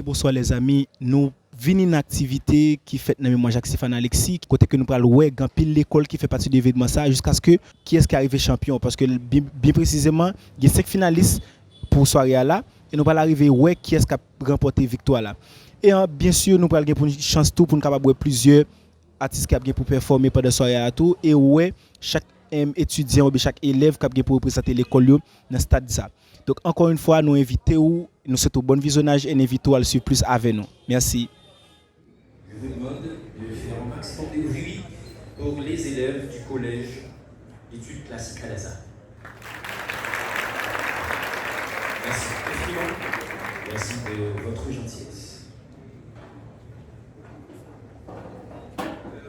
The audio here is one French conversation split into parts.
Bonsoir les amis, nous venons une activité qui fait dans mémoire Jacques-Stéphane Alexis, côté que nous parlons ouais, grand pile l'école qui fait partie de l'événement ça jusqu'à ce que qui est-ce qui arrive champion parce que bien précisément, il y a 5 finalistes pour soirée là et nous allons arriver ouais qui est-ce qui a remporté victoire là. Et bien sûr, nous allons avoir une chance tout pour nous capable plusieurs artistes qui ont pour performer pendant soirée à tout et ouais chaque étudiant ou chaque élève qui a pour représenter l'école dans le stade ça. Donc encore une fois, nous invitons, nous souhaitons bon visionnage et nous invitons à le suivre plus avec nous. Merci. Je vous demande de faire un maximum de bruit pour les élèves du collège d'études classiques à Lazare. Merci. Merci de votre gentillesse.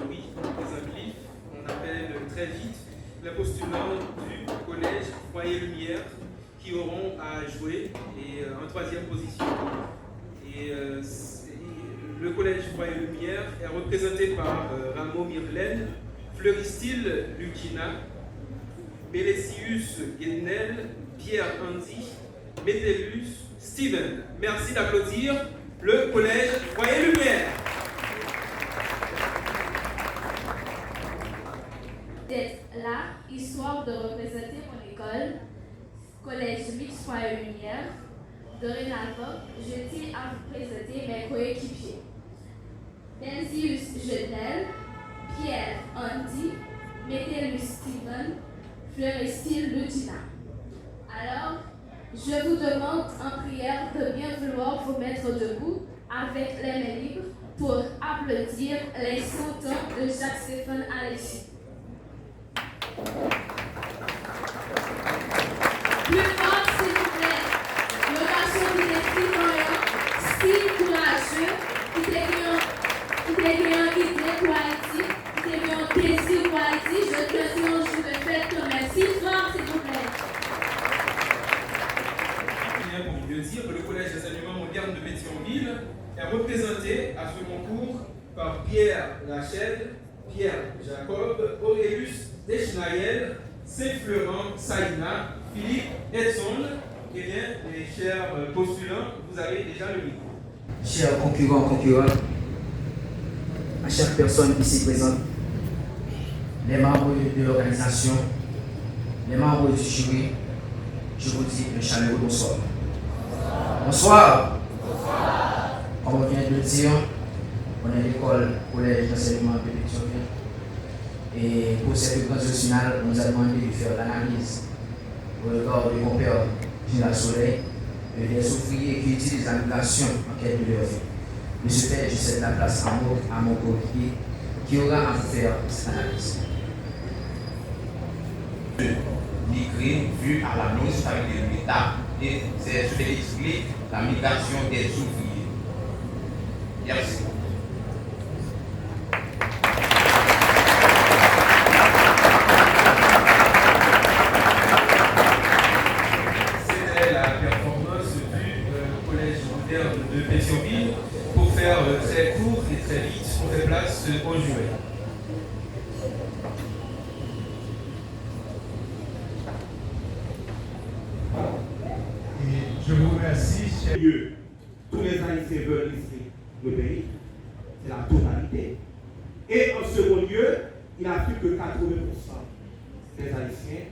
Oui, les amis, on appelle très vite les postulants du collège Foyer Lumière qui auront à jouer et en troisième position. Et le collège Foyer Lumière est représenté par Rameau Myrlène, Fleuristyle Lucina, Mélesius Guénel, Pierre Andy, Métellus Steven. Merci d'applaudir le collège Foyer Lumière. D'être là, histoire de représenter mon école, collège Mix Foyer Lumière. Dorénavant, je tiens à vous présenter mes coéquipiers. Benzius Genel, Pierre Andy, Métellus Steven, Fleuristyle Lucina. Alors, je vous demande en prière de bien vouloir vous mettre debout avec les mains libres pour applaudir les 100 ans de Jacques-Stéphane Alexis. Plus fort, s'il vous plaît. Le garçon qui est si courageux, qui est bien idée pour Haïti, qui est bien plaisir pour Haïti, je te dis un jour de fête quand même. Si fort, s'il vous plaît. Pour mieux dire que le collège des enseignements modernes de Pétionville est représenté à ce concours par Pierre Lachelle, Pierre Jacob, Aurélus Deschnaël, Saint-Florent Saïna, Philippe Edson. Eh bien, les chers postulants, vous avez déjà le micro. Chers concurrents, à chaque personne ici présente, les membres de l'organisation, les membres du jury, je vous dis un chaleureux bonsoir. Bonsoir. Comme on vient de le dire, on est l'école collège d'enseignement de Pétionville. Et pour cette conférence finale, on nous a demandé de faire l'analyse au regard de mon père Gilles Soleil, des ouvriers qui utilisent l'annulation en quête de leur vie. De ce fait, je cède la place à mon coéquipier qui aura à faire cette analyse. Migré vu à la non-stabilité de l'État et c'est ce qui explique la migration des ouvriers. Merci. C'était la performance du collège moderne de Pétionville. Pour faire très court et très vite, on fait place aux jouets. Je vous remercie, cher lieu. Tous les Haïtiens veulent laisser le pays. C'est la totalité. Et en second lieu, il n'a plus que 80% des Haïtiens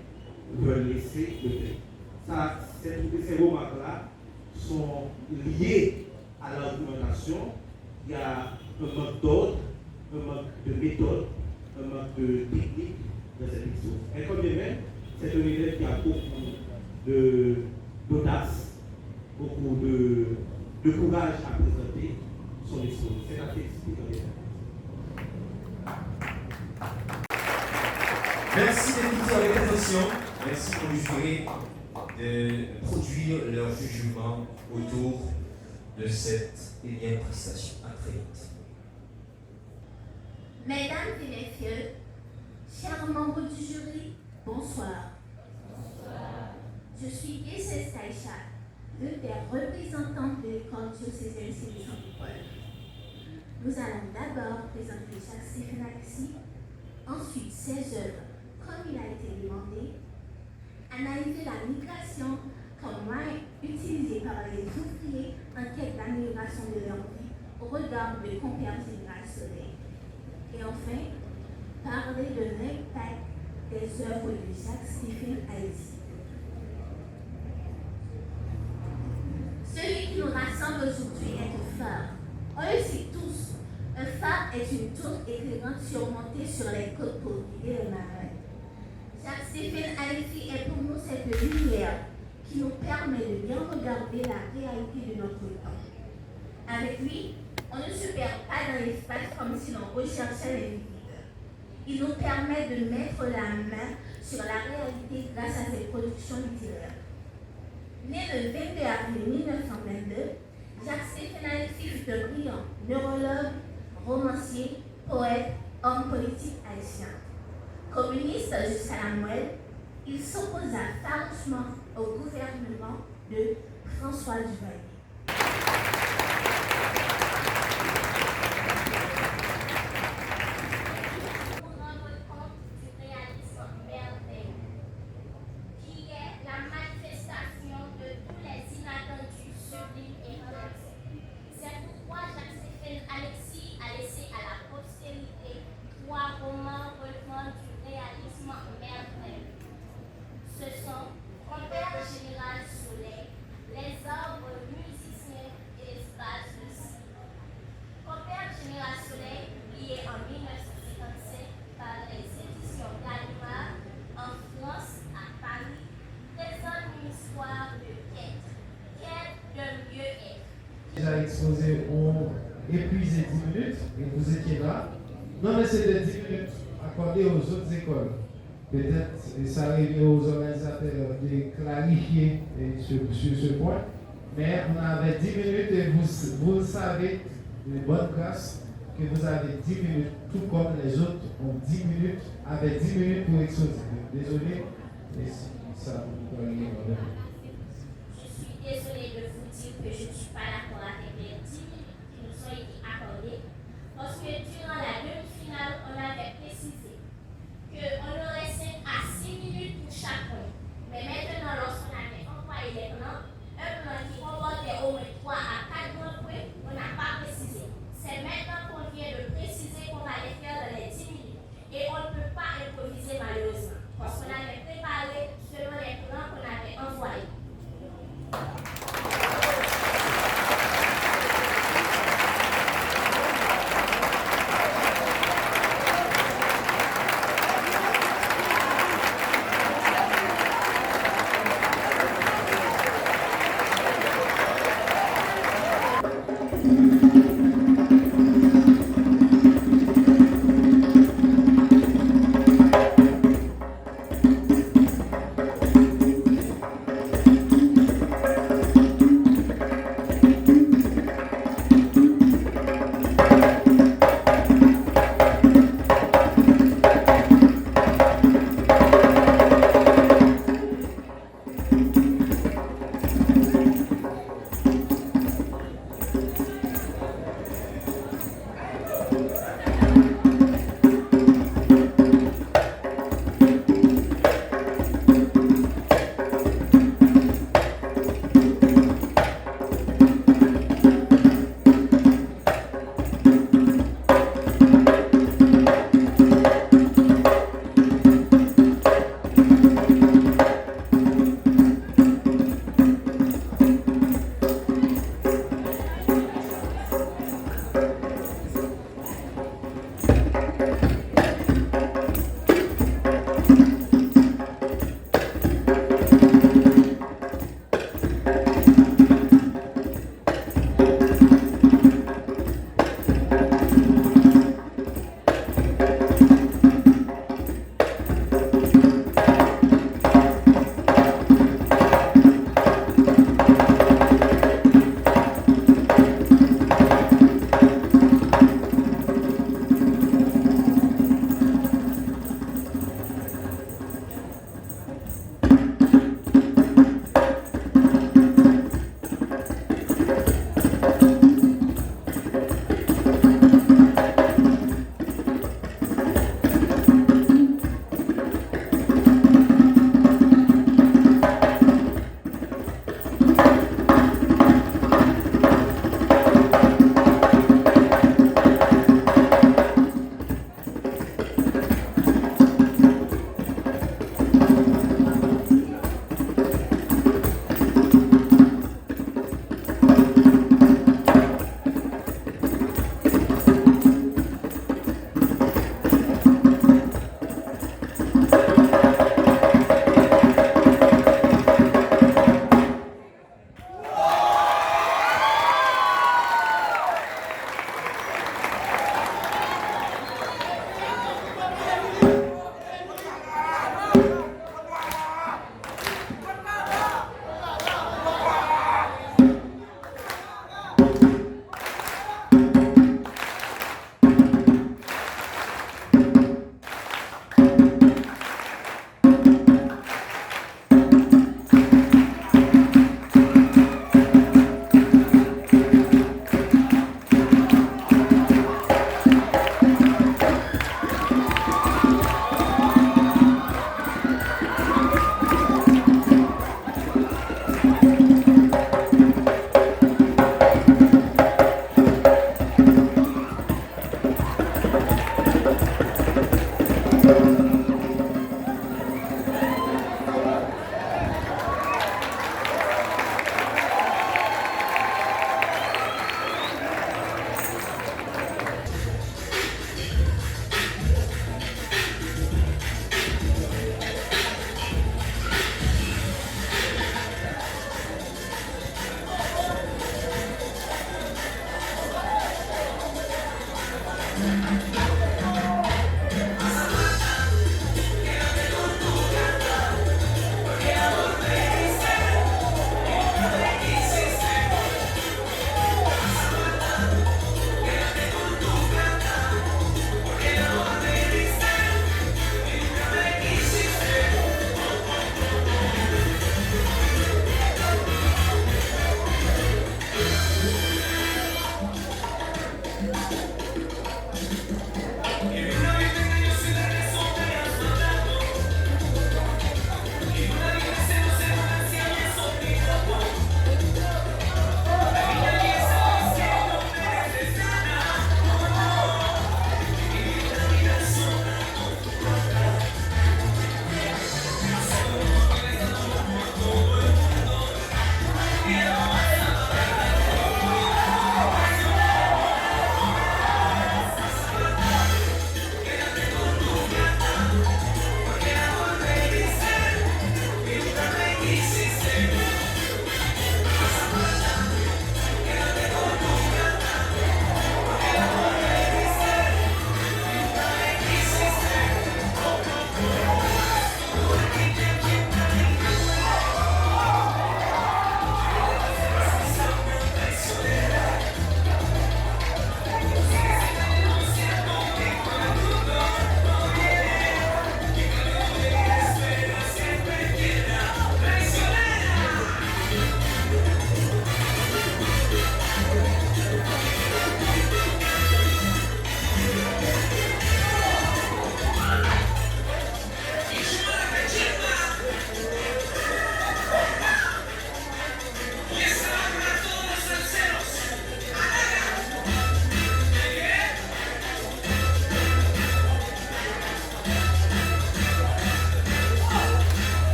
veulent laisser le pays. Ça, ces remarques-là sont liées à l'argumentation. Il y a un manque d'ordre, un manque de méthode, un manque de technique dans cette discours. Et comme même, c'est un élève qui a beaucoup d'audace, beaucoup de courage à présenter son discours. C'est la félicité. Merci d'écouter avec attention. Merci pour le jury de produire leur jugement autour de cette énième prestation. À très vite. Mesdames et messieurs, chers membres du jury, bonsoir. Je suis Gisèle Saïcha, l'une des représentantes de l'école diocésaine Saint-Paul. Nous allons d'abord présenter Jacques-Stéphane Alexis, ensuite ses œuvres comme il a été demandé, analyser la migration comme moyen utilisé par les ouvriers en quête d'amélioration de leur vie au regard de Compère Général Soleil. Et enfin, parler de l'impact des œuvres de Jacques-Stéphane Haïti. Celui qui nous rassemble aujourd'hui est un phare. On le sait tous, un phare est une tour éclairante surmontée sur les côtes pour guider le marin. Jacques-Stéphane Haïti est pour nous cette lumière qui nous permet de bien regarder la réalité de notre temps. Avec lui, on ne se perd pas dans l'espace comme si l'on recherchait l'invisible. Il nous permet de mettre la main sur la réalité grâce à ses productions littéraires. Né le 22 avril 1922, Jacques-Stéphane Haïti fut un brillant neurologue, romancier, poète, homme politique haïtien. Communiste jusqu'à la moelle, il s'opposa farouchement au gouvernement de François Duvalier. Déjà exposé, ont épuisé 10 minutes et vous étiez là. Non, mais c'était 10 minutes accordées aux autres écoles. Peut-être ça arrivait aux organisateurs de clarifier sur ce point, mais on avait 10 minutes et vous savez, les bonnes classes, que vous avez 10 minutes, tout comme les autres ont 10 minutes, avaient 10 minutes pour exposer. Désolé, mais si ça vous parlez. Je suis désolée de vous dire que je ne suis pas d'accord avec les 10 minutes qui nous ont été accordées, parce que durant la demi-finale, on avait précisé qu'on aurait 5 à 6 minutes pour chaque point. Mais maintenant, lorsqu'on avait envoyé les plans, un plan qui comportait au moins 3 à 4 grands points, on n'a pas précisé. C'est maintenant qu'on vient de préciser qu'on va les faire dans les 10 minutes. Et on ne peut pas improviser malheureusement, parce qu'on avait préparé selon les plans qu'on avait envoyés.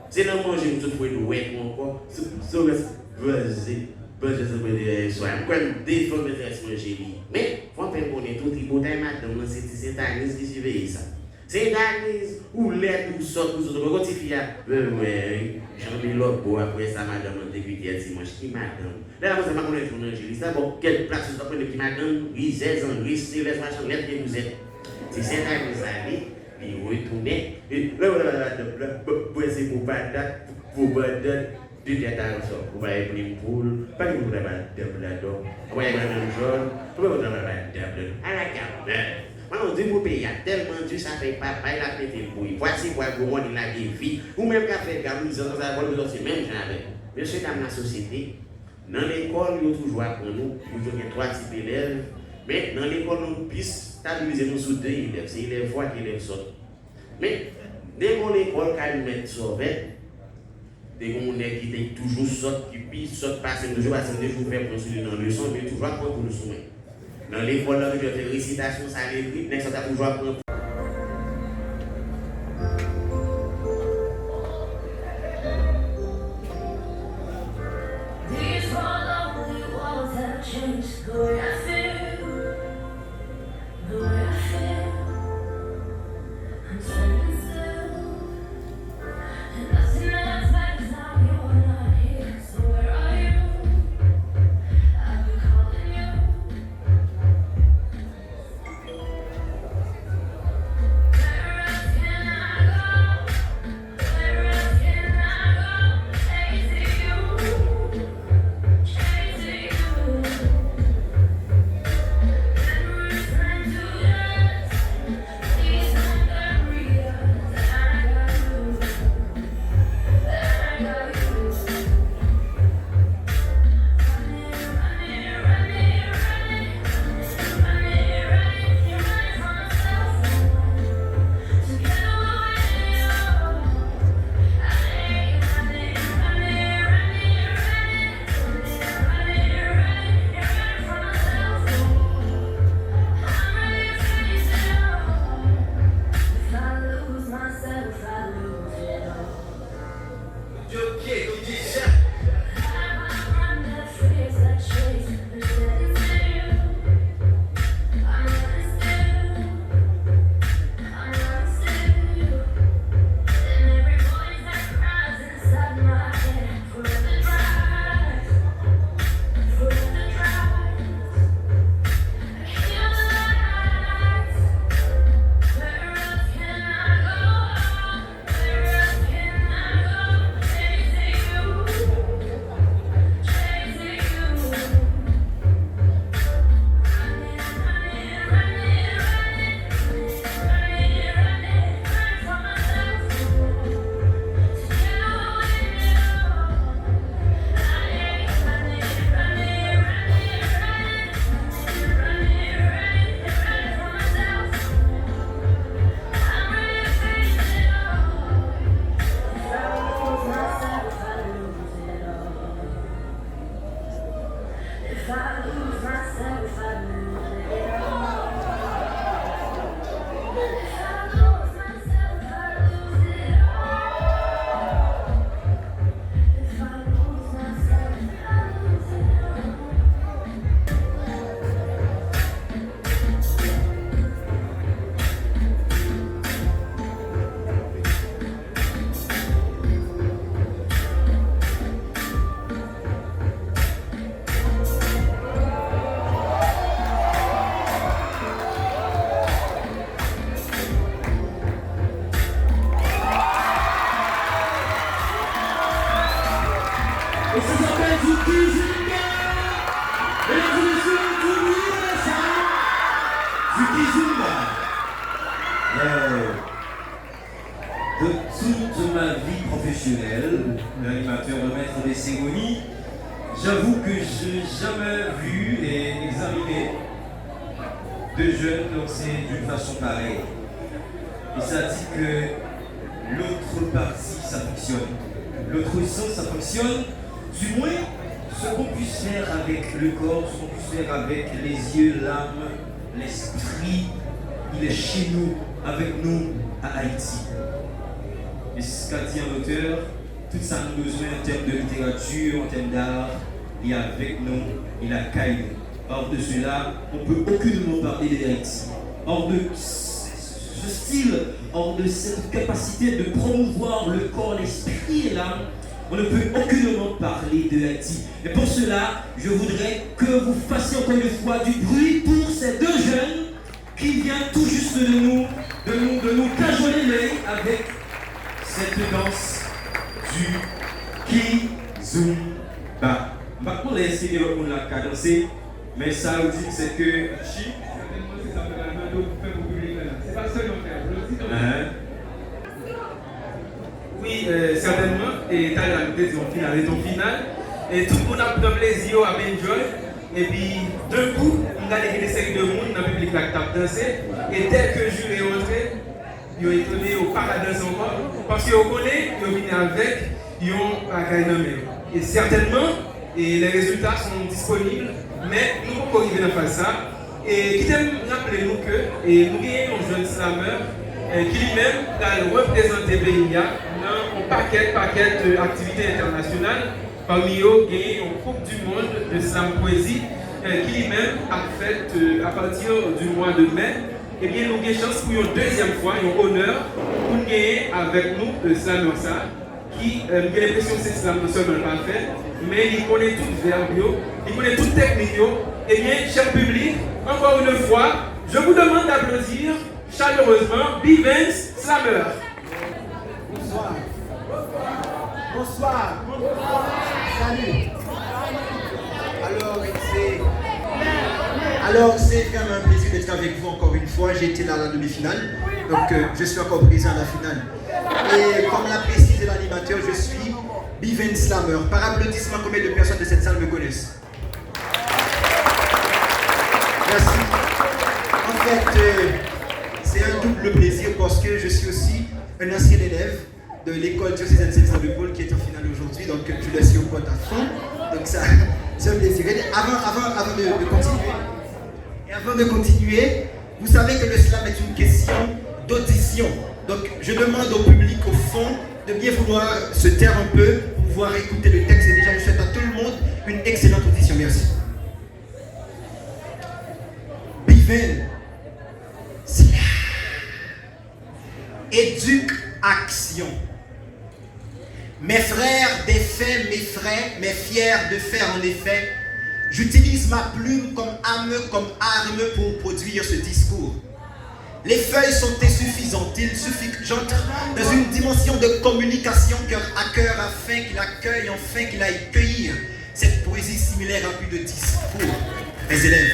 Se não manger muito foi do wet encore, sobre buzzer, soir. Quando des fois me reste manger li. Mais faut pas connaître tout type de madame dans cette sainte-Agnès qui surveille ça. Sainte-Agnès ou l'air tout sort tout autres quand il fait j'en ai l'autre pour après ça madame en député dimanche qui madame. Là moi ça m'a connaître pour manger ça bon quelle place vous apprenez qui madame, Rizet, André, Céleste machin lettre que vous êtes. C'est Sainte-Agnès allez puis retourner et là c'est pour pas date pour pas date de tête à sort pour pas une poule pas que vous avez de là-dedans on va y avoir un jaune pour pas vous avoir de à la carte on dit pour payer tellement Dieu ça fait papa il a pété le bruit voici quoi comment il a des vies ou même qu'a fait gamme ils ont ça vol c'est même jamais monsieur dans la société dans l'école il y a toujours pour nous il y a 3 types d'élèves mais dans l'école nous piste stabiliser nous sous 2 élèves c'est élèves voix qui élèves sortent mais dès qu'on l'école quand ils mettent sauvet dès qu'on est qui est toujours sort qui puis sort passer toujours passer toujours faire construire dans le son mais toujours apprendre pour le son dans l'école là je fais récitation ça l'écrit mais ça toujours apprendre. De toute ma vie professionnelle, l'animateur de maître des cérémonies, j'avoue que je n'ai jamais vu et examiné de jeunes danser d'une façon pareille. Et ça dit que l'autre partie, ça fonctionne. L'autre sens, ça fonctionne. Du moins, ce qu'on puisse faire avec le corps, ce qu'on puisse faire avec les yeux, l'âme, l'esprit, il est chez nous, avec nous, à Haïti. Et ce qu'a dit un auteur, tout ça nous besoin en termes de littérature, en termes d'art, il est avec nous, il a caillé nous. Hors de cela, on ne peut aucunement parler de Haïti. Hors de ce style, hors de cette capacité de promouvoir le corps, l'esprit et l'âme, on ne peut aucunement parler de Haïti. Et pour cela, je voudrais que vous fassiez encore une fois du bruit pour ces deux jeunes qui viennent tout juste de nous cajoler l'œil avec cette danse du Kizumba. Je ne vais pas laisser le monde la danser, mais ça vous dit c'est que c'est pas seulement faire. Oui, certainement. Et tu as la ton finale. Et tout le monde a pris un plaisir à enjoy. Et puis, d'un coup, on a des séries de monde dans le public qui a dansé. Et dès que je suis rentré, ils ont étonné au paradis encore. Parce qu'ils connaissent, ils ont venu avec, ils ont gagné un mail. Et certainement, et les résultats sont disponibles. Mais nous ne pouvons pas arriver dans ça. Et qui t'aime rappeler nous que nous avons un jeune slammer qui lui-même a représenté BIA dans un paquet d'activités internationales. Parmi eux, il y a une Coupe du Monde de slam poésie. qui lui-même a fait à partir du mois de mai, et bien nous avons chance pour une deuxième fois, un honneur pour gagner avec nous le slam ça, qui a l'impression que c'est slam seulement pas fait, mais il connaît tout le verbe, il connaît toute technique. Et bien, cher public, encore une fois, je vous demande d'applaudir chaleureusement B-Vance Slammer. Bonsoir. Bonsoir. Salut. Alors c'est quand même un plaisir d'être avec vous encore une fois. J'ai été là à la demi-finale, donc je suis encore présent à la finale. Et comme l'a précisé l'animateur, je suis B-Vance Slammer. Par applaudissement, combien de personnes de cette salle me connaissent? Merci. En fait, c'est un double plaisir parce que je suis aussi un ancien élève de l'école diocésaine Saint-Paul qui est en finale aujourd'hui, donc je laisse au pote à fond. Donc ça, c'est un plaisir. Avant de continuer, vous savez que le slam est une question d'audition. Donc je demande au public au fond de bien vouloir se taire un peu pour pouvoir écouter le texte. Et déjà, je souhaite à tout le monde une excellente audition. Merci. B-Vance Slam. Éducation. Mes frères, des faits, mes frères, mes fiers de faire en effet, j'utilise ma plume comme arme pour produire ce discours. Les feuilles sont insuffisantes, il suffit que j'entre dans une dimension de communication cœur à cœur afin qu'il accueille, enfin qu'il aille cueillir cette poésie similaire à plus de discours. Mes élèves,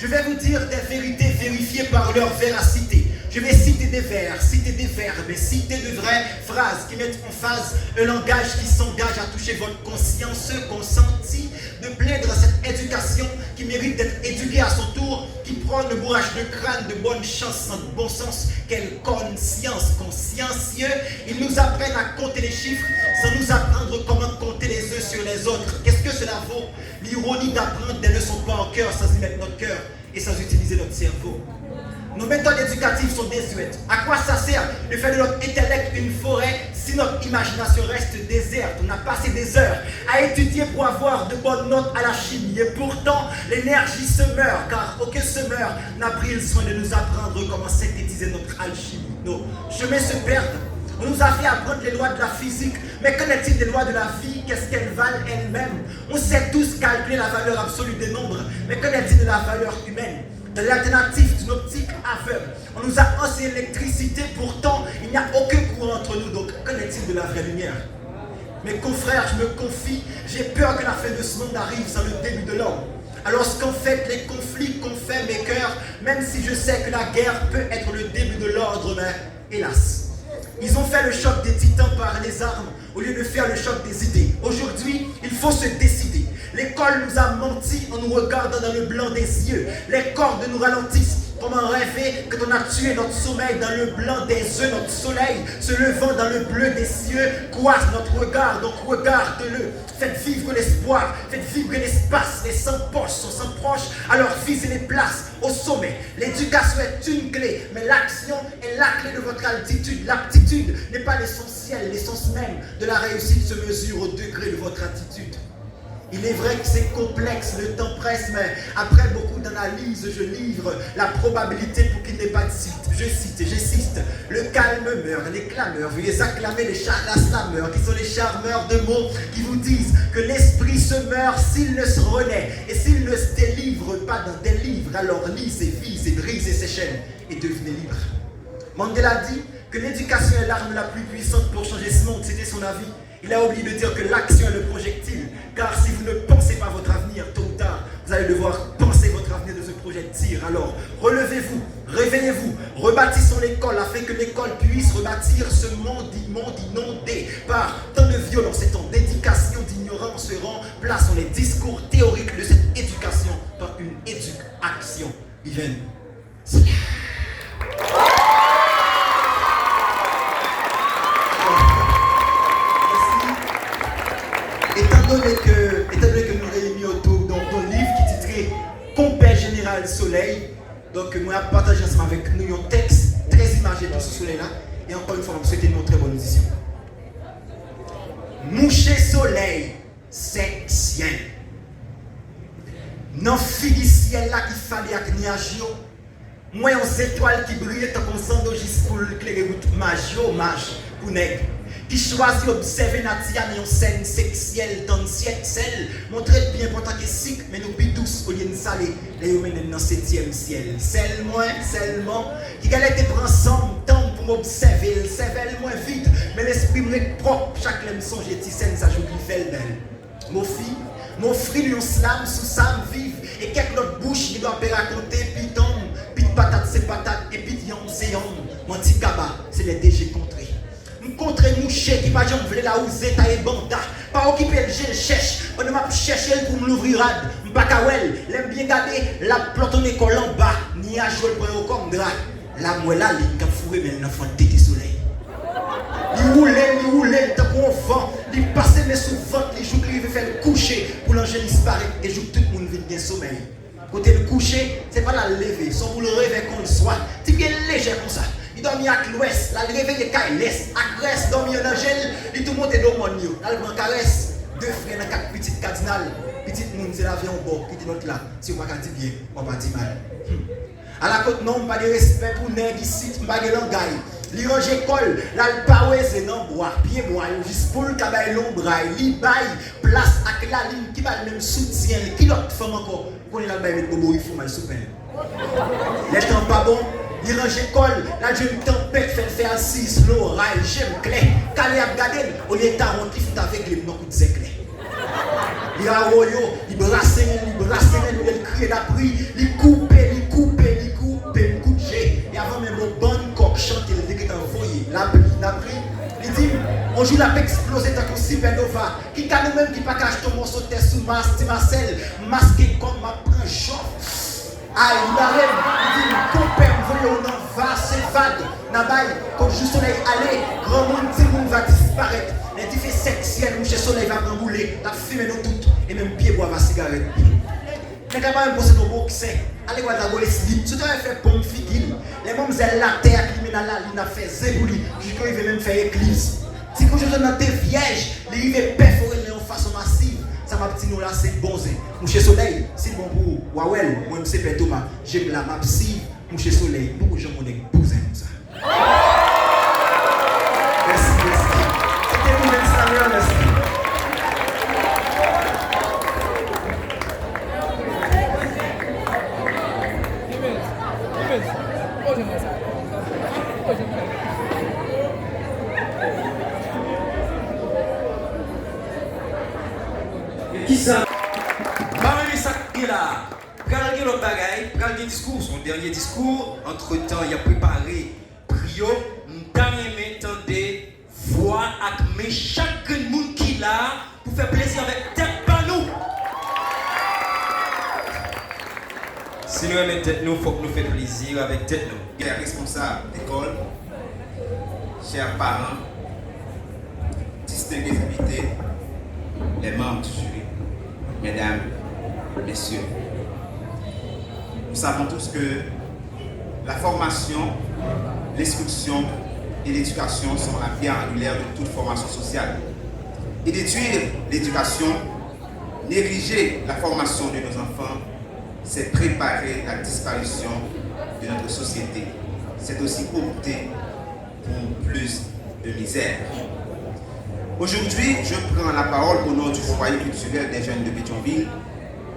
je vais vous dire des vérités vérifiées par leur véracité. Je vais citer des vers, citer des verbes et citer de vraies phrases qui mettent en phase un langage qui s'engage à toucher votre conscience consentie de plaindre à cette éducation qui mérite d'être éduquée à son tour, qui prend le bourrage de crâne de bonne chance sans bon sens, quelle conscience, consciencieux. Ils nous apprennent à compter les chiffres sans nous apprendre comment compter les uns sur les autres. Qu'est-ce que cela vaut? L'ironie d'apprendre des leçons pas en cœur sans y mettre notre cœur et sans utiliser notre cerveau. Nos méthodes éducatives sont désuètes. À quoi ça sert de faire de notre intellect une forêt si notre imagination reste déserte? On a passé des heures à étudier pour avoir de bonnes notes à la chimie. Et pourtant, l'énergie se meurt, car aucun semeur n'a pris le soin de nous apprendre comment synthétiser notre alchimie. Nos chemins se perdent. On nous a fait apprendre les lois de la physique, mais qu'en est-il des lois de la vie? Qu'est-ce qu'elles valent elles-mêmes? On sait tous calculer la valeur absolue des nombres, mais qu'en est-il de la valeur humaine? De l'alternative d'une optique aveugle. On nous a enseigné l'électricité, pourtant il n'y a aucun courant entre nous, donc qu'en est-il de la vraie lumière? Mes confrères, je me confie, j'ai peur que la fin de ce monde arrive sans le début de l'homme. Alors qu'en fait les conflits qu'ont fait mes cœurs, même si je sais que la guerre peut être le début de l'ordre, mais hélas. Ils ont fait le choc des titans par les armes au lieu de faire le choc des idées. Aujourd'hui, il faut se décider. L'école nous a menti en nous regardant dans le blanc des yeux. Les cordes nous ralentissent. Comment rêver quand on a tué notre sommeil dans le blanc des œufs, notre soleil se levant dans le bleu des cieux, coiffe notre regard, donc regarde-le. Faites vivre l'espoir, faites vivre l'espace, les sans poches sont sans proches, alors visez les places au sommet. L'éducation est une clé, mais l'action est la clé de votre altitude. L'aptitude n'est pas l'essentiel, l'essence même de la réussite se mesure au degré de votre attitude. Il est vrai que c'est complexe, le temps presse, mais après beaucoup d'analyses, je livre la probabilité pour qu'il n'ait pas de site. Je cite et j'insiste, le calme meurt, les clameurs, veuillez acclamer les slameurs, qui sont les charmeurs de mots qui vous disent que l'esprit se meurt s'il ne se renaît, et s'il ne se délivre pas dans des livres, alors lisez, visez, brisez ses chaînes et devenez libre. Mandela dit que l'éducation est l'arme la plus puissante pour changer ce monde, c'était son avis. Il a oublié de dire que l'action est le projectile, car si vous ne pensez pas votre avenir, tôt ou tard, vous allez devoir penser votre avenir de ce projet de tir. Alors, relevez-vous, réveillez-vous, rebâtissons l'école afin que l'école puisse rebâtir ce monde inondé par tant de violence et tant d'éducation, d'ignorance. Remplaçons les discours théoriques de cette éducation par une éducation. B-Vance. Étant donné que nous réunissons autour d'un livre qui est titré Compère Général Soleil, donc moi je partage ensemble avec nous un texte très imagé pour ce soleil là, et encore une fois je vous souhaite une très bonne audition. Moucher soleil, c'est sien. Non, fille ciel là qui fallait avec niage. Moi, aux étoiles qui brillent comme sandogis pour éclairer route magio, mage, pour nègre. Qui choisit d'observer Natia, mais en scène sexuelle, dans le ciel. Montrer bien important que sick, mais nous plus douce au lieu de salé, les hommes dans le 7e ciel. Seulement, qui galère te prend ensemble, temps pour observer, le cerveau moins vite, mais l'esprit moins propre. Chaque lème songe et scène, ça joue qui fait belle. Mon frère, lui, on slam sous Sam vive, et quelques autres bouches, il doit raconter, puis tombe, puis patate, c'est patate, et puis yom, c'est yom. Mon petit kaba, c'est les DG contrés. Contre mouché qui va jamais voler la ouzette et banda. Pas occuper le gel cherche. On ne m'a pas cherché pour me l'ouvrir. M'pas kawel, l'aime bien garder la plante en école en bas. Ni à jouer pour un comme drap. La moelle là, il a fourré mais l'enfant tété soleil. Il roulait, tant qu'on vent. Il passait mais sous ventre, les jours qu'il veut faire le coucher. Pour l'angèle disparaître et joue tout le monde vient bien sommeil. Côté le coucher, c'est pas la lever. Son pour le réveil qu'on le soit. C'est bien léger comme ça. Il dormit à l'ouest, la réveille à l'est, à Grèce, dormit en angèle, il tout monte dans mon lieu. Là, il caresse, 2 frères dans 4 petites cardinales. Petit monde, c'est l'avion au bord, petit l'autre là. Si on va dire bien, on va dire mal. À la côte, non, pas de respect pour nègre ici, pas de langage. Li range école, là, le paouez et non bois, bien bois, juste pour le cabaye l'ombraille, li baille, place avec la ligne qui va le même soutien, qui l'autre femme encore, qu'on est là, il bobo, il faut mal souper. Les temps pas bon. Il range école, la jeune tempête fait faire assise, l'oreille, j'aime clé. Quand il a regardé, on est à rond qui fout avec les noms de ses clés. Il a royo, il brasse, il crie d'appui, il coupe, il coupe, et avant même au bon coq chante, il dit qu'il est envoyé. La pris, il dit, on joue la exploser tant qu'on supernova. Qui a nous-mêmes qui pas cache ton morceau de terre sous Marcel, masqué comme ma prend chaud. Aïe, il dit, compère, voyons, on va, c'est vague. Nabaye, quand juste soleil allait, grand monde, tout le monde va disparaître. Les diffés sexuels, mouche soleil va brambouler, la fumée nous toutes, et même pied boire ma cigarette. Mais quand même, c'est nos beaux qui c'est. Allez, voir d'abord les slips, tout à fait pomme figure. Les mômes, elles la terre, qui met dans la ligne, a fait zébouli, jusqu'à il veut même faire éclipse. Si quand je donne dans tes vierges, les rives perforées en façon massive. Ça m'a petit nous là, c'est bon. Mouche soleil, c'est bon pour Wawel, moi c'est Père Thomas. J'aime la map si, mouche soleil, beaucoup de gens m'ont épousé comme ça. Merci. C'était tout même ça, merci. Qui ça? Parmi ça qui est là, pral gen l'autre bagaille, pral gen discours, son dernier discours, entre-temps il a préparé Prio, m't'aime m'entendez voix avec mes chaque monde qui là pour faire plaisir avec tête pas nous. Si nous aimons tête nous, faut que nous fassions plaisir avec tête nous. Les responsables d'école, chers parents, distingués invités, les membres du jury, mesdames, messieurs. Nous savons tous que la formation, l'instruction et l'éducation sont la pierre angulaire de toute formation sociale. Et détruire l'éducation, négliger la formation de nos enfants, c'est préparer la disparition de notre société. C'est aussi opter pour plus de misère. Aujourd'hui, je prends la parole au nom du foyer culturel des jeunes de Pétionville,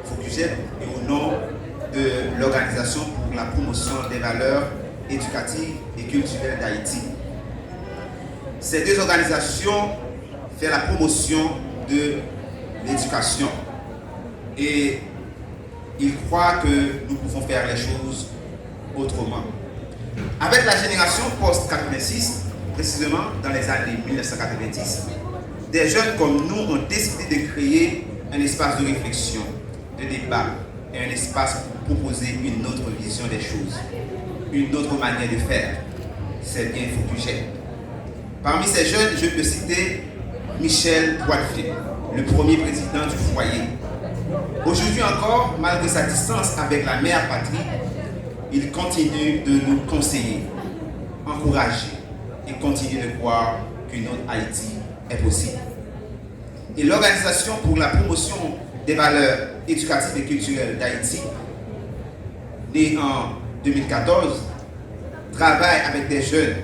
Focusjet, et au nom de l'Organisation pour la promotion des valeurs éducatives et culturelles d'Haïti. Ces deux organisations font la promotion de l'éducation et ils croient que nous pouvons faire les choses autrement. Avec la génération post-86, précisément dans les années 1990, des jeunes comme nous ont décidé de créer un espace de réflexion, de débat et un espace pour proposer une autre vision des choses, une autre manière de faire. C'est bien Focusjet. Parmi ces jeunes, je peux citer Michel Poitfier, le premier président du foyer. Aujourd'hui encore, malgré sa distance avec la mère patrie, il continue de nous conseiller, encourager et continue de croire qu'une autre Haïti est possible. Et l'Organisation pour la promotion des valeurs éducatives et culturelles d'Haïti, né en 2014, travaille avec des jeunes,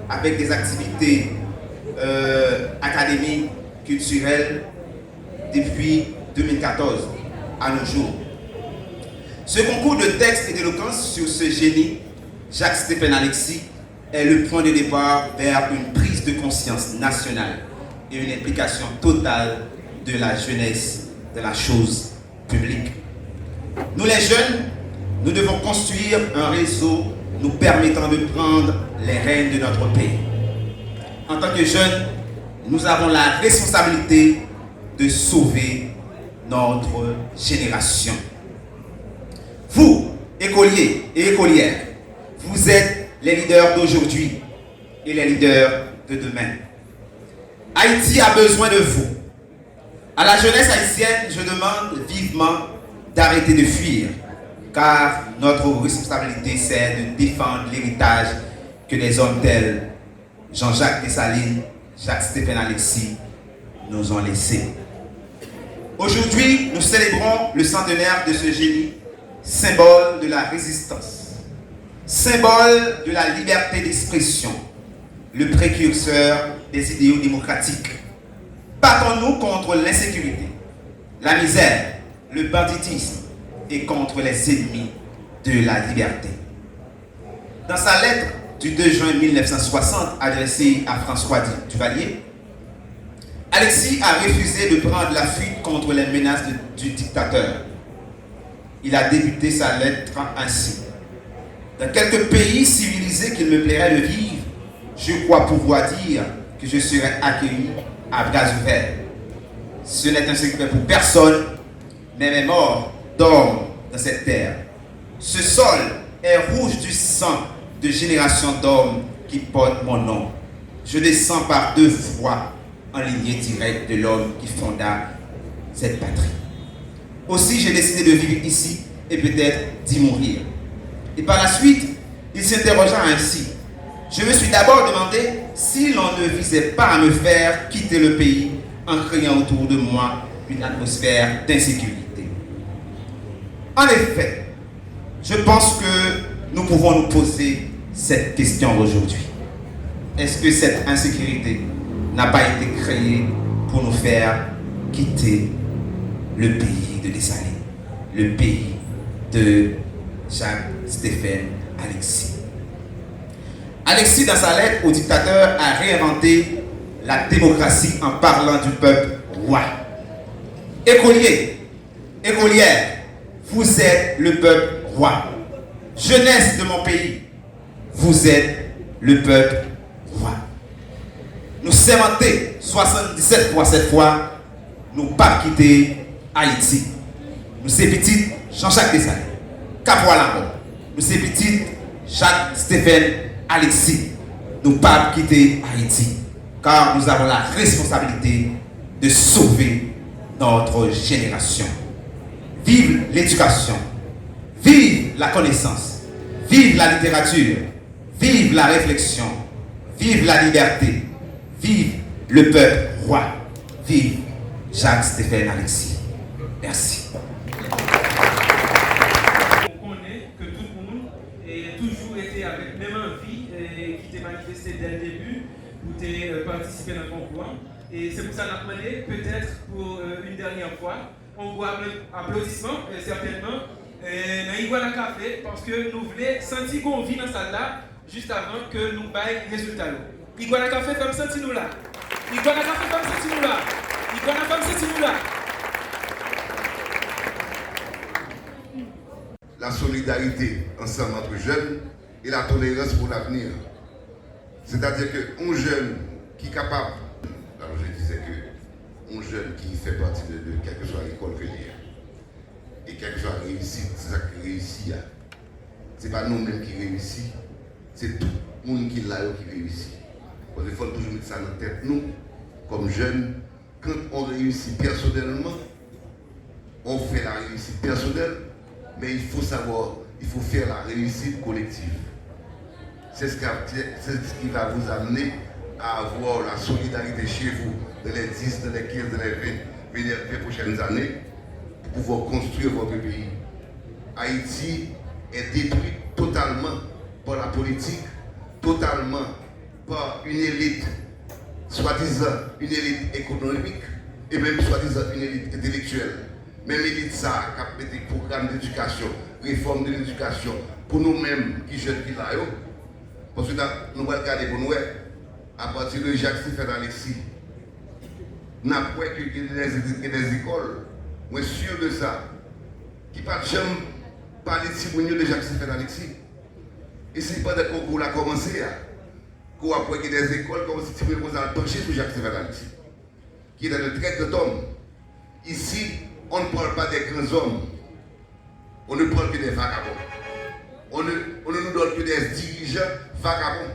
avec des activités académiques, culturelles, depuis 2014 à nos jours. Ce concours de texte et d'éloquence sur ce génie, Jacques-Stéphane Alexis, est le point de départ vers une prise de conscience nationale et une implication totale de la jeunesse dans la chose publique. Nous les jeunes, nous devons construire un réseau nous permettant de prendre les rênes de notre pays. En tant que jeunes, nous avons la responsabilité de sauver notre génération. Vous, écoliers et écolières, vous êtes les leaders d'aujourd'hui et les leaders de demain. Haïti a besoin de vous. À la jeunesse haïtienne, je demande vivement d'arrêter de fuir, car notre responsabilité, c'est de défendre l'héritage que des hommes tels Jean-Jacques Dessalines, Jacques-Stéphane Alexis nous ont laissé. Aujourd'hui, nous célébrons le centenaire de ce génie, symbole de la résistance, symbole de la liberté d'expression, le précurseur des idéaux démocratiques. Battons-nous contre l'insécurité, la misère, le banditisme et contre les ennemis de la liberté. Dans sa lettre du 2 juin 1960 adressée à François Duvalier, Alexis a refusé de prendre la fuite contre les menaces du dictateur. Il a débuté sa lettre ainsi. Dans quelques pays civilisés qu'il me plairait de vivre, je crois pouvoir dire que je serai accueilli à bras ouverts. Ce n'est un secret pour personne, mais mes morts dorment dans cette terre. Ce sol est rouge du sang de générations d'hommes qui portent mon nom. Je descends par 2 fois en lignée directe de l'homme qui fonda cette patrie. Aussi, j'ai décidé de vivre ici et peut-être d'y mourir. Et par la suite, il s'interrogea ainsi. Je me suis d'abord demandé si l'on ne visait pas à me faire quitter le pays en créant autour de moi une atmosphère d'insécurité. En effet, je pense que nous pouvons nous poser cette question aujourd'hui. Est-ce que cette insécurité n'a pas été créée pour nous faire quitter le pays de Dessalines, le pays de Jacques-Stéphane Alexis? Alexis, dans sa lettre au dictateur, a réinventé la démocratie en parlant du peuple roi. Écoliers, écolières, vous êtes le peuple roi. Jeunesse de mon pays, vous êtes le peuple roi. Nous sémentés 77 fois cette fois, nous pas quitter Haïti. Nous sommes petits Jean-Jacques Dessalines, Capois-Lambert. Nous sommes petits Jacques-Stéphane Alexis. Nous pas quitter Haïti, car nous avons la responsabilité de sauver notre génération. Vive l'éducation, vive la connaissance, vive la littérature, vive la réflexion, vive la liberté, vive le peuple roi, vive Jacques-Stéphane Alexis. Merci. On connaît que tout le monde a toujours été avec même envie qui t'est manifesté dès le début, où tu as participé dans le concours. Et c'est pour ça qu'on a demandé, peut-être pour une dernière fois, on voit un applaudissement, certainement, dans Iguana Café, parce que nous voulons sentir qu'on vit dans ça là, juste avant que nous baillons les résultats. Iguana Café, comme ça, nous là. Iguana Café, comme ça, nous là. Iguana comme ça, nous là. La solidarité ensemble entre jeunes et la tolérance pour l'avenir. C'est-à-dire qu'un jeune qui est capable, alors je disais qu'un jeune qui fait partie de quelle que soit l'école qu'il et quelle que soit la réussite, c'est ça qui réussit. Ce n'est pas nous-mêmes qui réussissons, c'est tout le monde qui l'a qui réussit. Il faut toujours mettre ça dans la tête, nous, comme jeunes, quand on réussit personnellement, on fait la réussite personnelle, mais il faut savoir, il faut faire la réussite collective. C'est ce qui va vous amener à avoir la solidarité chez vous dans les 10, dans les 15, dans les 20 prochaines années pour pouvoir construire votre pays. Haïti est détruit totalement par la politique, totalement par une élite, soi-disant une élite économique et même soi-disant une élite intellectuelle. Même l'élite ça, qui a fait des programmes d'éducation, réforme de l'éducation, pour nous-mêmes qui jeunes qui là, parce que nous allons regarder pour nous, à partir de Jacques-Stéphane Alexis, nous avons qu'il y a des écoles, moi je suis sûr de ça, qui ne parlent jamais parler de Jacques-Stéphane Alexis. Et c'est pas de concours a commencé, qu'on a qu'il y a des écoles comme si tu veux pencher sur Jacques-Stéphane Alexis, qui est dans le trait de homme. Ici, on ne parle pas des grands hommes, on ne parle que des vagabonds. On ne nous donne que des dirigeants vagabonds.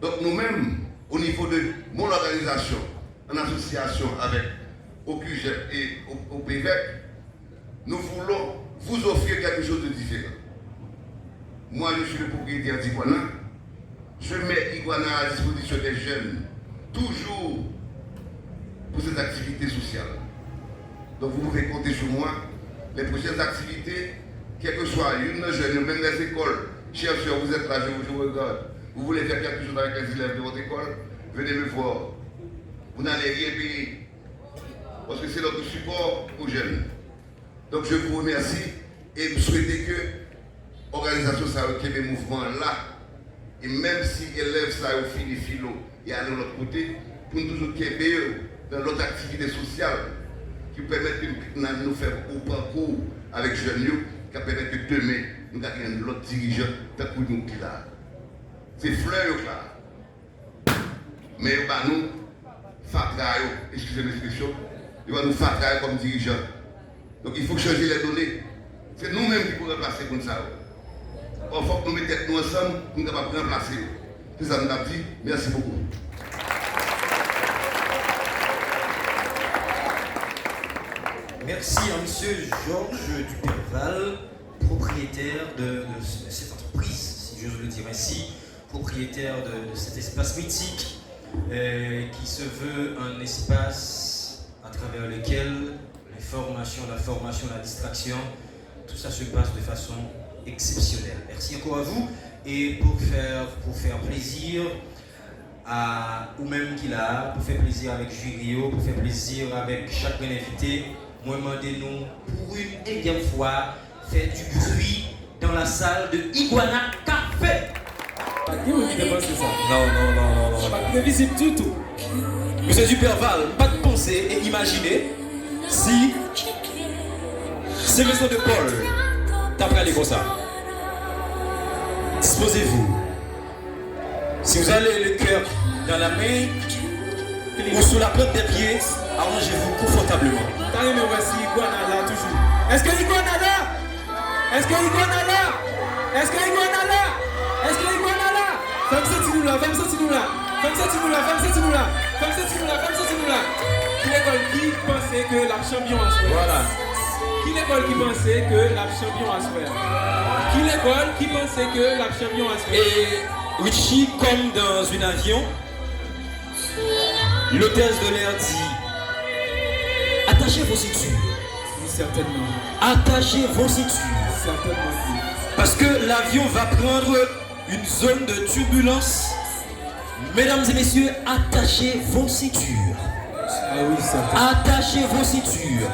Donc nous-mêmes, au niveau de mon organisation, en association avec OQGEP et au PVEC, nous voulons vous offrir quelque chose de différent. Moi, je suis le propriétaire d'Iguana. Je mets Iguana à disposition des jeunes, toujours pour ces activités sociales. Donc vous pouvez compter sur moi. Les prochaines activités, quelle que soit une jeune, même les écoles, chers soeurs, vous êtes là, je vous regarde. Vous voulez faire quelque chose avec les élèves de votre école, venez me voir. Vous n'allez rien payer. Parce que c'est notre support aux jeunes. Donc je vous remercie et vous souhaitez que l'organisation ça des mouvements là, et même si élèves ça au fini philo et aller de l'autre côté, pour nous toujours qu'il y ait dans l'autre activité sociale qui permettent de nous faire un parcours avec les jeunes, qui permettent que demain nous ayons l'autre dirigeant tant que nous qui là. C'est fleur là. Mais nous, fatraille, excusez l'expression, il va nous fatraille comme dirigeant. Donc il faut changer les données. C'est nous-mêmes qui pouvons remplacer comme ça. Il faut que nous mettions nous ensemble pour nous capables de remplacer. C'est ça que nous avons dit. Merci beaucoup. Merci à M. Georges Duperval, propriétaire de cette entreprise, si j'ose le dire ainsi, propriétaire de cet espace mythique qui se veut un espace à travers lequel la formation, la distraction, tout ça se passe de façon exceptionnelle. Merci encore à vous et pour faire plaisir à ou-même qu'il a, pour faire plaisir avec Jurio, pour faire plaisir avec chaque invité, moi demandez-nous pour une énième fois faire du bruit dans la salle de Iguana Café. Pas qui vous qui pense ça? Non. Pas prévisible du tout. Monsieur Duperval, pas de penser et imaginer si c'est Maison de Paul t'as regardé comme ça. Disposez-vous. Si vous avez le cœur dans la main ou sous la plante des pieds, arrangez-vous confortablement. T'as aimé voici Iguana là toujours. Est-ce que Iguana là? Est-ce que Iguana là? Est-ce que Iguana là? Est-ce que Iguana là? Femme sorti-nous là, femme sorti-nous là. Femme sorti-nous là, femme sorti-nous là. Femme sorti-nous là, femme sorti-nous là. Qui l'école qui pensait que la champion a souhaité? Voilà. Qui l'école qui pensait que la champion a souhaité? Qui l'école qui pensait que la champion a souhaité? Et Richie, comme dans un avion, l'hôtesse de l'air dit: attachez vos ceintures. Oui, certainement. Attachez vos ceintures. Certainement. Parce que l'avion va prendre une zone de turbulence. Mesdames et messieurs, attachez vos ceintures. Ah oui, certainement. Attachez vos ceintures.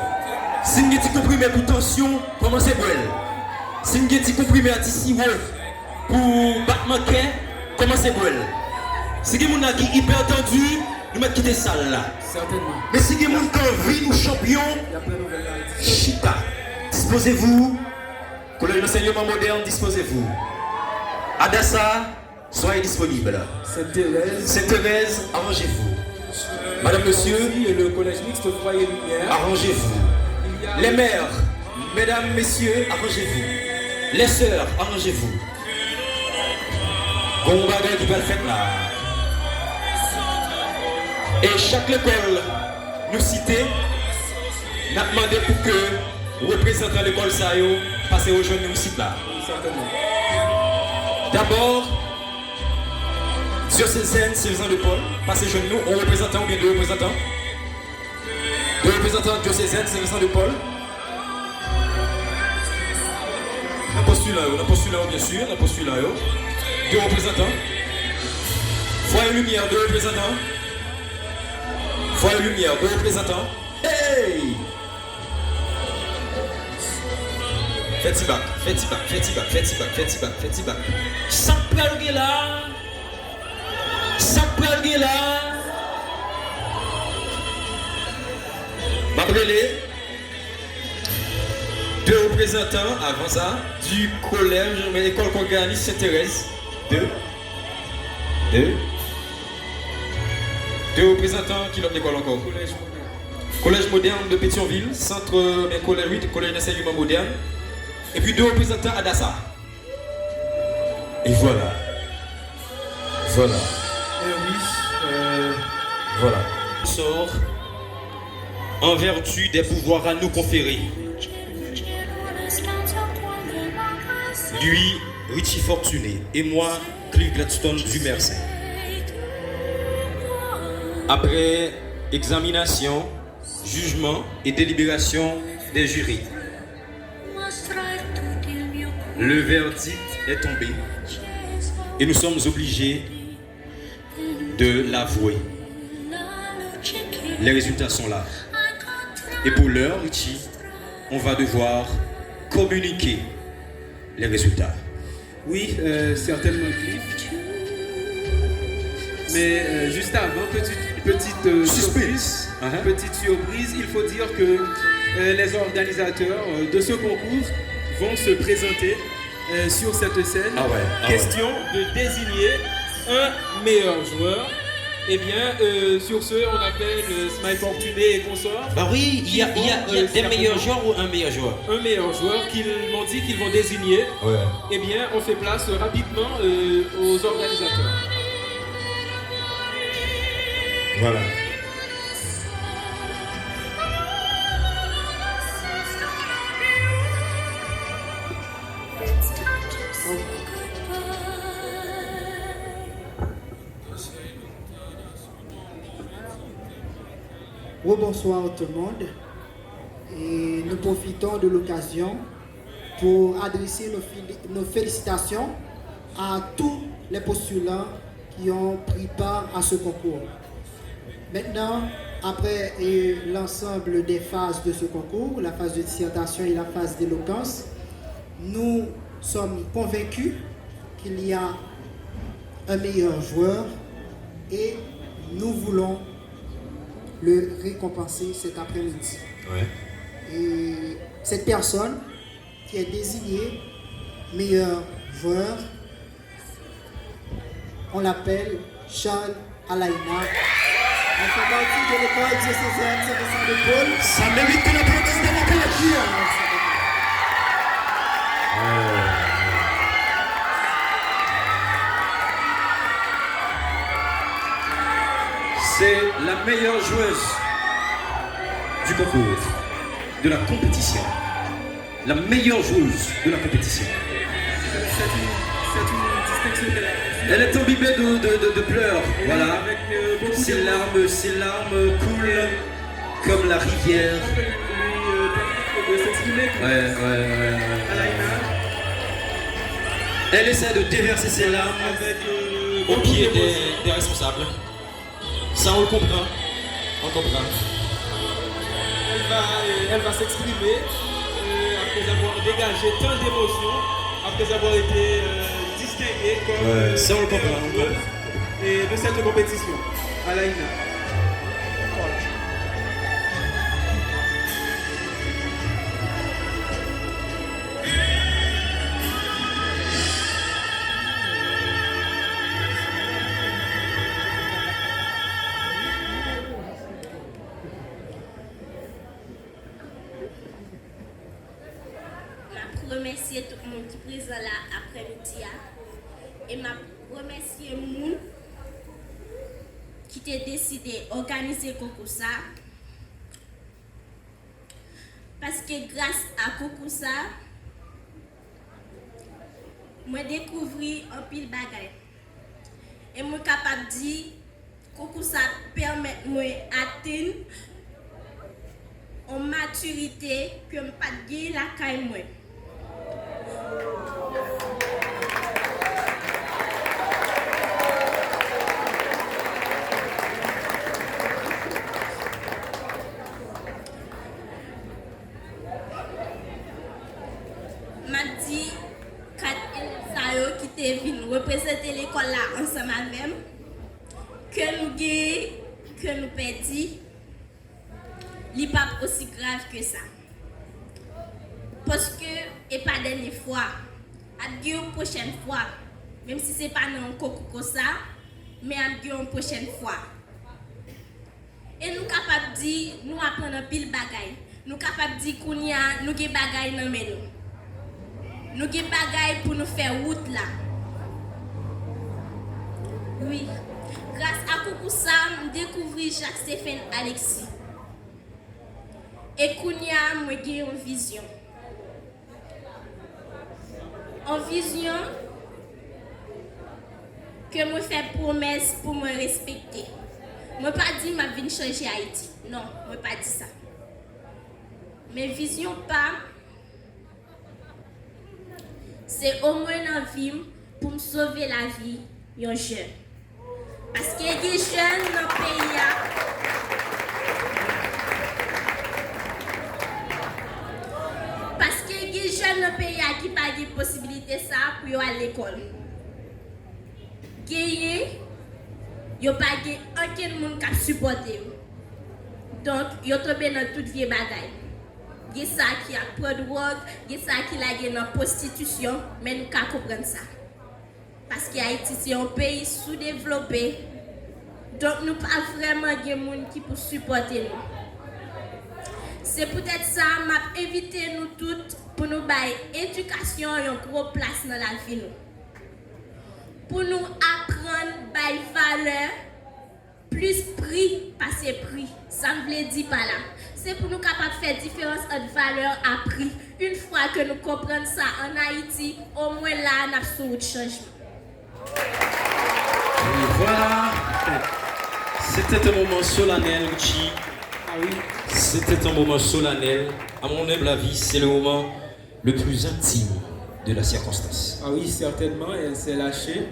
Si vous avez comprimé pour tension, commencez à brûler. Si vous avez comprimé à tissu pour battement cœur, commencez à brûler. Si vous avez qui hyper tendu, nous mettons quitter salle là. Certainement. Mais si vous avez envie nous champion, chita. Disposez-vous. Collège d'enseignement moderne, disposez-vous. Adassa, soyez disponible. Sainte-Thérèse, arrangez-vous. Madame, monsieur, et le collège mixte Foyer Lumière. Arrangez-vous. Les mères, mesdames, messieurs, arrangez-vous. Les sœurs, arrangez-vous. Bon bagage qui va le faire là. Et chaque école nous citer, n'a demandé pour que représentant l'école Sayo passe aux jeunes nous cite là. D'abord, sur ces scènes, c'est les de Paul, passez jeunes nous, un représentant ou bien deux représentants. Deux représentants diocésains, Saint-Vincent de Paul. Un postulat, bien sûr, un postulat. Deux représentants. Foyer Lumière, deux représentants. Foyer Lumière, deux représentants. Hey! Faites-y back. Ça peut là. M'appelez deux représentants avant ça du collège, mais l'école qu'on organise Sainte-Thérèse. Deux représentants qui l'ont d'école encore. Collège moderne de Pétionville, centre collège 8, collège d'enseignement moderne. Et puis deux représentants à Dassa. Et voilà. Voilà. Sort en vertu des pouvoirs à nous conférer. Lui, Richie Fortuné, et moi, Cliff Gladstone du Mercey. Après examination, jugement et délibération des jurys, le verdict est tombé et nous sommes obligés de l'avouer. Les résultats sont là. Et pour l'heure, Richie, on va devoir communiquer les résultats. Oui, certainement Cliff. Mais juste avant, petite surprise. Petite surprise, il faut dire que les organisateurs de ce concours vont se présenter sur cette scène. Question de désigner un meilleur joueur. Eh bien, sur ce, on appelle Smile Fortuné et consorts. Bah oui, il y a des meilleurs joueurs ou un meilleur joueur? Un meilleur joueur qu'ils m'ont dit qu'ils vont désigner. Ouais. Eh bien, on fait place rapidement aux organisateurs. Voilà. Bonsoir tout le monde. Et nous profitons de l'occasion pour adresser nos félicitations à tous les postulants qui ont pris part à ce concours. Maintenant, après l'ensemble des phases de ce concours, la phase de dissertation et la phase d'éloquence, nous sommes convaincus qu'il y a un meilleur joueur et nous voulons le récompenser cet après-midi. Ouais. Et cette personne qui est désignée meilleur joueur, on l'appelle Charles Alaina. Elle fait partie de l'école diocésaine Saint-Vincent de Paul. Ça mérite que l'applaudissement de la culture. C'est la meilleure joueuse du concours, de la compétition. La meilleure joueuse de la compétition. C'est une distinction. Elle est imbibée de pleurs, voilà. Ses larmes coulent comme la rivière. Ouais. Elle essaie de déverser ses larmes au pied des responsables. Ça, on le comprend. On comprend. Elle va s'exprimer après avoir dégagé tant d'émotions, après avoir été distinguée comme ça, on le comprend. Et de cette compétition. Alaina. Remercier tout le monde qui est présent là après-midi et m'a remercier moun qui t'a décidé d'organiser concours ça parce que grâce à concours ça moi découvrir un pile bagay et moi capable dire concours ça permet moi atteindre en maturité que je pas de la caille moi. M'a dit quatre élèves qui étaient venus représenter l'école là ensemble avec moi, que nous gagnons, que nous perdons, n'est pas aussi grave que ça. Parce que, et pas dernière fois, à une prochaine fois, même si ce n'est pas dans un coco comme ça, mais à une prochaine fois. Et nous sommes capables de dire, nous apprenons pile bagaille. Nous sommes capables de dire qu'on y a, nous avons des bagailles dans nous. Nous avons des bagailles pour nous faire route là. Oui. Grâce à Coucou Sam, je découvre Jacques-Stéphane Alexis. Et Kounia, moi, j'ai une vision. Une vision que je fais promesse pour me respecter. Je ne pas dire que je vais changer Haïti. Non, je ne pas dire ça. Mes visions pas, c'est au moins une vie pour me sauver la vie d'un jeune. Parce qu'il y a des jeunes dans le pays. Parce qu'il y a des jeunes dans le pays qui n'ont pas de possibilité ça pour aller à l'école. Il n'y a pas aucun monde qui supporte. Donc, ils sont tombés dans toutes les bagailles. Il y a ça qui a pris de drogue, il y a ça qui a dans la prostitution, mais nous ne comprenons ça. Parce qu'Haïti, c'est un pays sous-développé. Donc, nous n'avons pas vraiment de gens qui peuvent supporter nous. C'est peut-être ça, m'a invité nous toutes pour nous bailler éducation et une grosse place dans la vie. Pour nous apprendre bailler valeur, plus prix, passer prix. Ça ne veut dire pas là. C'est pour nous capables de faire différence entre valeur et prix. Une fois que nous comprenons ça en Haïti, au moins là, nous avons un changement. Et voilà, c'était un moment solennel, Richie. Ah oui. C'était un moment solennel. À mon humble avis, c'est le moment le plus intime de la circonstance. Ah oui, certainement, elle s'est lâchée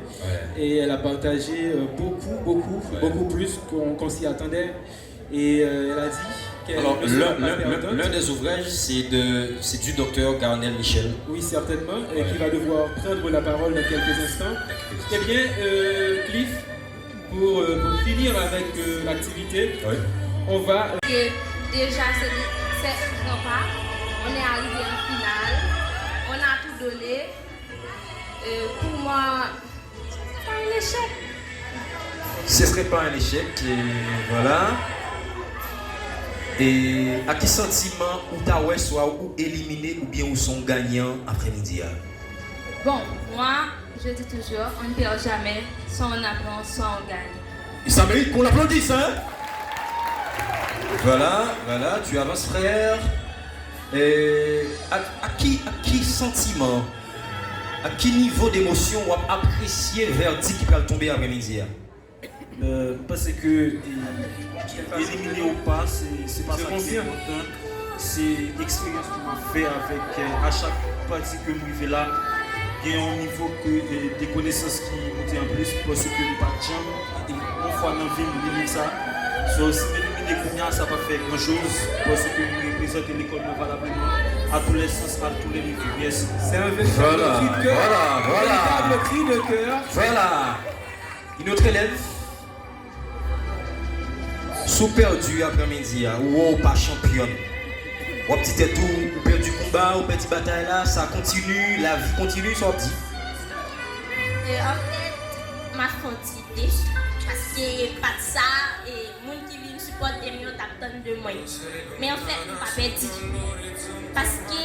et elle a partagé beaucoup plus qu'on s'y attendait. Et elle a dit qu'elle... Alors, l'un des ouvrages, c'est du docteur Garnel Michel. Oui, certainement, et qui va devoir prendre la parole dans quelques instants. Eh bien, Cliff, pour finir avec l'activité, on va... Déjà, c'est grand pas. On est arrivé en finale. On a tout donné. Pour moi, c'est pas un échec. Ce ne serait pas un échec. Et voilà. Et à quel sentiment ou t'as soit ou éliminé ou bien ou sont gagnants après-midi? Bon, moi, je dis toujours, on ne perd jamais. Soit on apprend, soit on gagne. Et ça mérite qu'on l'applaudisse, hein? Voilà, tu avances, frère. Et à qui sentiment, à quel niveau d'émotion on va apprécier le verdict qui va tomber après-midi? Parce que éliminer ou pas, c'est pas ça qui est important. C'est l'expérience qu'on a fait avec à chaque partie que nous vivons là. Il y a un niveau des connaissances qui montent en plus parce que nous pas de jambes. Et une fois dans la vie, nous vivons ça. So, si nous éliminons ça ne va pas faire grand chose parce que nous représentons l'école valablement à tous les sens, à tous les niveaux. Merci. C'est un véritable cri de cœur. Un véritable cri de cœur. Voilà. Une autre élève. Sous perdu après-midi, ou pas championne. Ou petit tout, ou perdu combat, ou petit bataille là, ça continue, la vie continue, ça dit. En fait, ma quantité, parce que pas de ça, et les gens qui viennent supporter mieux t'attendent de moi. Mais en fait, nous pas perdu. Parce que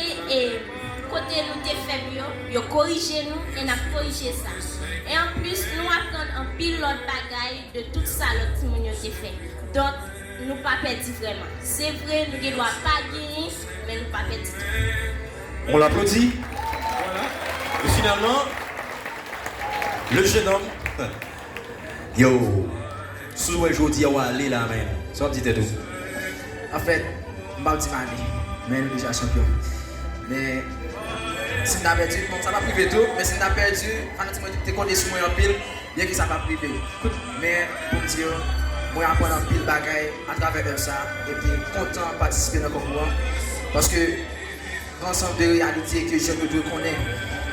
côté nous t'es fait mieux, ils corrigé nous et nous avons corrigé ça. Et en plus, nous apprenons un pilote bagaille de tout ça que nous avons fait. Donc, nous ne pas perdu vraiment. C'est vrai, nous ne devons pas gagner, mais nous ne pas perdu. On l'applaudit. Voilà. Et finalement, le jeune homme, yo, sous aujourd'hui, on va aller là même. Ça dit tout. En fait, je ne sais pas mais nous déjà champion. Mais si on a perdu, bon, ça va priver tout, mais si on a perdu, tu comptes sur moi en pile, bien que ça va priver. Mais pour dire, moi j'apprends en pile bagaille à travers ça, et puis content de participer dans le concours. Parce que l'ensemble de réalités que je me connais,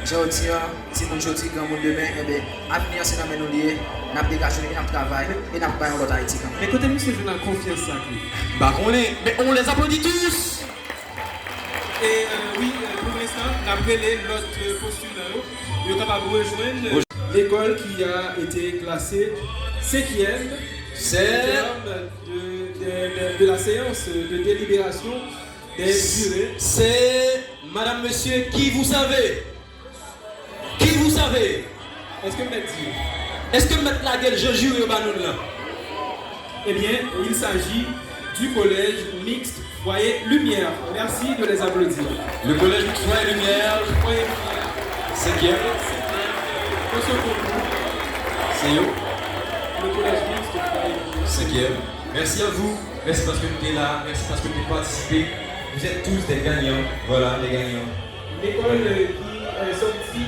j'ai dit, si mon jodi grand monde demain, eh bien, avenir c'est dans nos liés, nous avons dégagé, nous avons travaillé, et nous avons pas l'autre Haïti. Mais côté monsieur, je n'ai confiance ça. Bah mais on les applaudit tous. Et oui, pour l'instant, après l'autre postulat, il est capable de rejoindre l'école qui a été classée 5e de la séance de délibération des jurés. C'est madame, monsieur, qui vous savez? Qui vous savez? Est-ce que maître dit? Est-ce que maître la gueule, je jure au banon là? Eh bien, il s'agit du collège mixte Foyer Lumière. Merci de les applaudir. Le collège mixte Foyer Lumière. Foyer Lumière. 5e. C'est où? Le collège mixte Foyer Lumière. 5e. Merci à vous. Merci parce que vous êtes là. Merci parce que vous avez participé. Vous êtes tous des gagnants. Voilà, des gagnants. L'école qui est sortie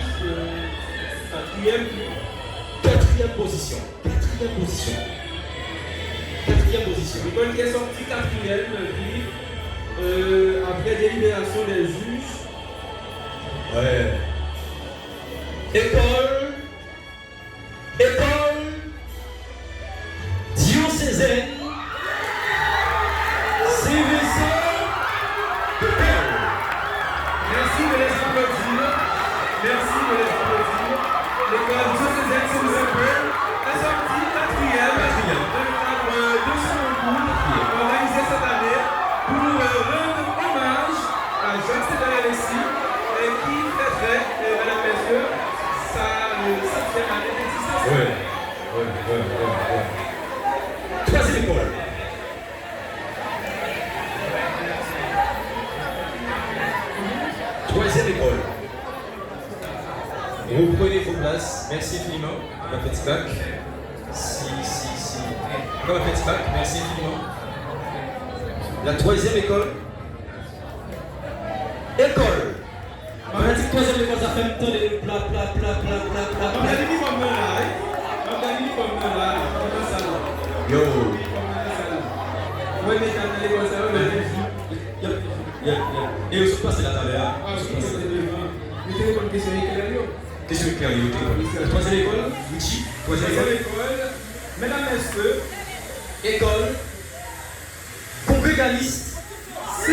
4e position. 4e position. 4e position. L'école qui est sortie 4e, après délibération des juges. Ouais. École diocésaine CVC de Perle. Merci de les applaudir. Merci de les applaudir. L'école diocésaine CVC de Perle est sortie 4e. De son concours organisé cette année pour rendre hommage à Jacques-Stéphane Alexis qui fêterait, mesdames et messieurs, sa 7e année d'existence. Ouais. 3e école. Et vous prenez vos places. Merci infiniment. On va faire back. On va faire back. Merci infiniment. La 3e école. École. On a dit 3e école, ça fait un temps de plat. On a dit comme là. Yo. Moi, les canaux, les conserves, et on se passe la table. Vous avez une question éclairée? Question éclairée, la 3e école, Gucci. 3e école. Mesdames et messieurs, école congrégaliste. C'est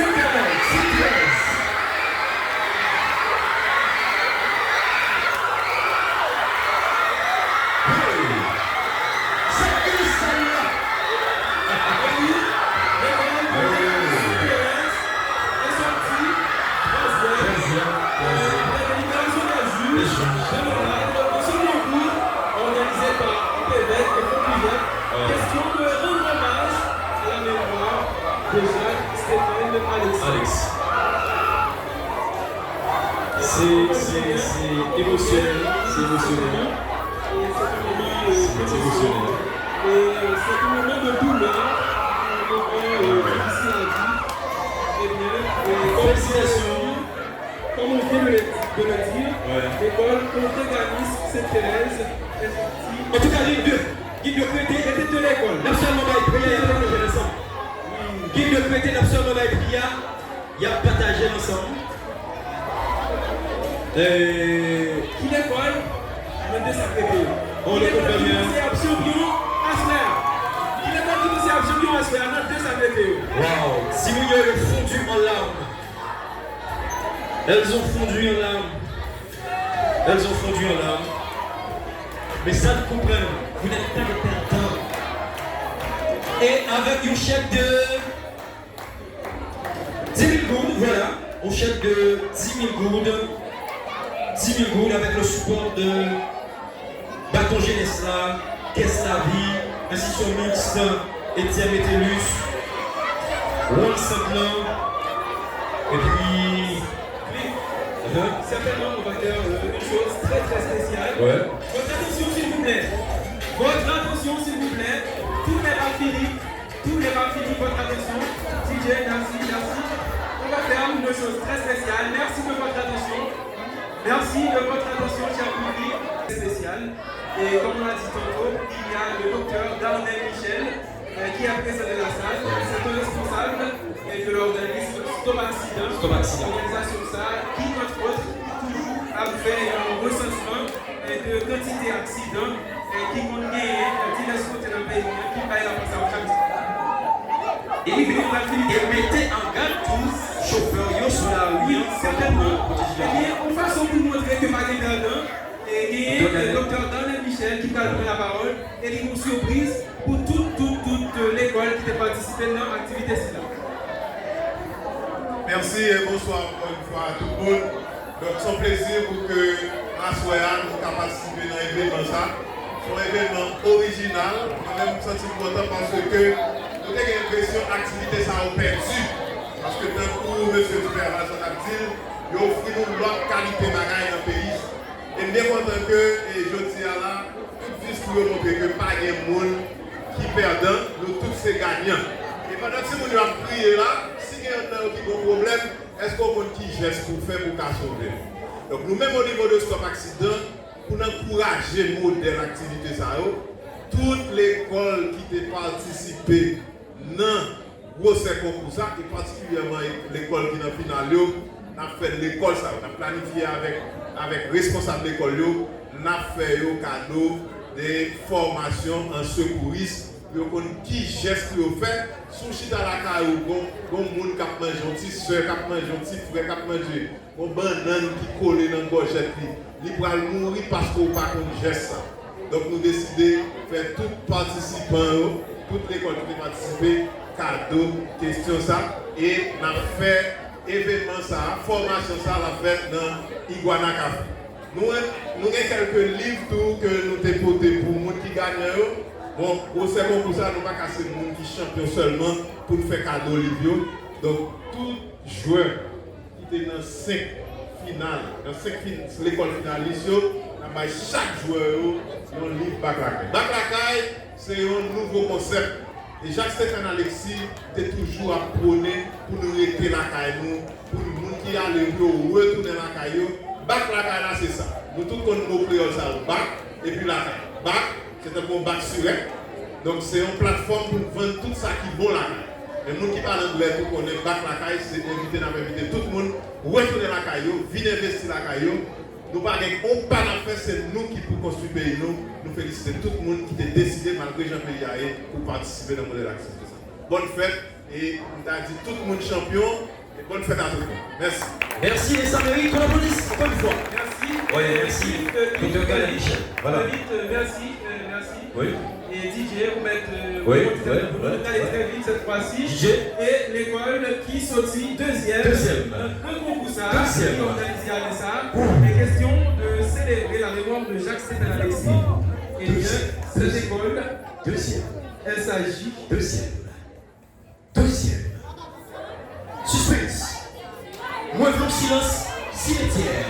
émotionnel. Et c'est un moment de douleur. Félicitations. Comme on vient de le dire, l'école congrégaliste Sainte-Thérèse est sortie. En tout cas, guide de prêter était de l'école. L'absolument de prière, il y a partagé ensemble. Guide de prêter, l'absolument de prière, il y a partagé ensemble. Qui l'école, on est sacré. On est combien? C'est champion à faire. Qui l'école qui nous est champion à faire, on a 2 sacrés. Waouh! Si vous y avez fondu en larmes. Elles ont fondu en larmes. Mais ça ne comprend. Vous n'êtes pas des perdants. Et avec une chèque de 10 000 gourdes, voilà. Une chèque de 10 000 gourdes. 10 000 gourdes avec le support de Bâton Genesla, Caisse la Vie, Institution Mixte, Étienne Métellus, Ron Saint-Plan, et puis. Certainement, on va faire une chose très spéciale. Ouais. Votre attention, s'il vous plaît. Tout est à Philippe, tout n'est pas fini, votre attention. DJ, merci, merci. On va faire une chose très spéciale. Merci de votre attention. Merci de votre attention, cher public. Spécial. Et comme on l'a dit tantôt, il y a le docteur Darnell Michel qui a précédé la salle. C'est le responsable de l'organisme Stop Accident. L'organisation ça, qui, notre autre, toujours a fait un recensement de quantité d'accidents qui ont gagné divers côtés dans le pays qui paye la passage chaque jour. Et mettez en garde tous chauffeurs sur la rue. Certainement. Eh bien, en façon pour montrer que Marie Gardin et le docteur Daniel Michel qui parle la parole et qui une surprise pour toute l'école qui a participé dans l'activité SIDA. Merci et bonsoir encore une fois à tout le monde. Donc, c'est un plaisir pour que Assoya nous participer dans l'événement. C'est un événement original. On a senti content parce que nous avons l'impression que l'activité ça a perdu. Parce que d'un coup, M. Superval a dit, il offre nous l'autre qualité bagaille dans le pays. Et nous sommes contents que, je dis là, tout discours montre que pas de monde qui perdant, nous tous ces gagnants. Et pendant que nous avons prié là, si il y a un problème, est-ce qu'on a qui geste pour faire pour sauver? Donc nous-mêmes au niveau de Stop Accident, pour encourager le modèle d'activité, toute l'école qui a participé dans le concours, et particulièrement l'école qui est dans le final, on a fait l'école, on a planifié avec responsable de l'école, on a fait un cadeau de formation en secouriste. Qui geste qu'on fait, sous chita la caillou, bon monde qui a mangé, un petit soeur qui a mangé, un petit frère qui a mangé, un banane qui colle dans la gorgette, il va mourir parce qu'on n'a pas de geste. Donc nous décidons de faire tous les participants, toute l'école qui a participé, cadeau, question ça, et on a fait événement ça, formation ça, on a fait dans Iguana Café. Nous avons quelques livres que nous avons portés pour les gens qui gagnent. Bon, au second pour ça, nous ne pouvons pas casser le monde qui champion seulement pour nous faire cadeau Livio. Donc, tout joueur qui est dans 5 finales, dans 5 l'école finaliste, chaque joueur a un livre Baclacaille. Baclacaille, c'est un nouveau concept. Et Jacques-Stéphane Alexis était toujours à prôner pour nous rester la caille, pour les gens qui allaient retourner la caille. Baclacaille, là, c'est ça. Nous tous connaissons nos créoles, ça, bac, et puis la caille. Bac, c'est un bon bac sur elle. Donc c'est une plateforme pour vendre tout ça qui est bon la caille. Les gens qui parlent anglais pour connaître bac la caille, c'est inviter tout le monde, retourner la caille, venir investir la caille. Nous pas on pas la faire, c'est nous qui pour construire le pays. Nous félicitons tout le monde qui a décidé malgré Jean-Pierre pour participer dans le modèle d'activité. Bonne fête et on t'a dit tout le monde champion et bonne fête à tout le monde. Merci. Merci les Saint-Méry, qu'on applaudisse encore une fois. Merci. Oui, merci. Docteur Daniel Michel. Voilà. Merci. Oui. Et DJ, vous mettez vous allez très vite cette fois-ci. Et l'école qui sortit deuxième. Le concours ça, qui est organisé avec ça. Il est question de célébrer la mémoire de Jacques-Stéphane Alexis. Et bien, cette école, elle s'agit. Deuxième. Suspense. Moi, je silence, cimetière.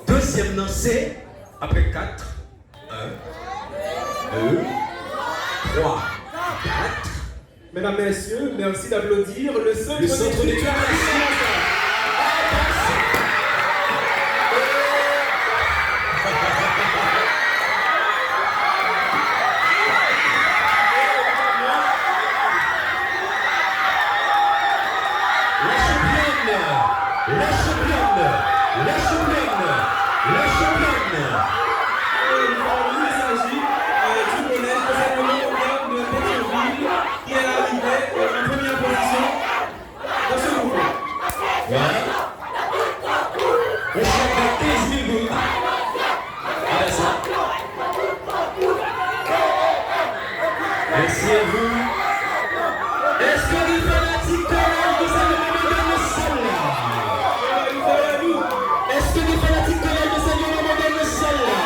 Deuxième non, c'est après 4. 1, 2, 3, 4. Mesdames, Messieurs, merci d'applaudir le centre d'éducation. Merci à vous. Est-ce que les fanatiques collèges de Saint-Jean-Maman le sol là? Est-ce que les fanatiques collèges de Saint-Jean-Maman le sol là?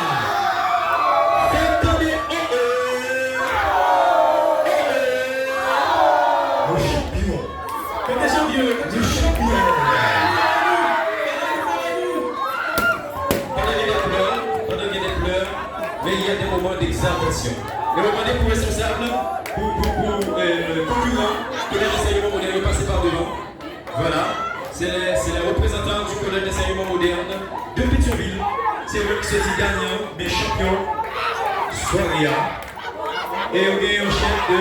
Faites tomber le champion. Côté champion. Du champion. Pendant qu'il y a des pleurs, mais il y a des moments d'exaltation. Les moments des responsables. concurrents collège d'enseignement moderne passé par devant. Voilà, c'est les représentants du collège d'enseignement moderne de Pétionville. C'est eux qui sont gagnants, des champions, Soria. Et on gagne un chef de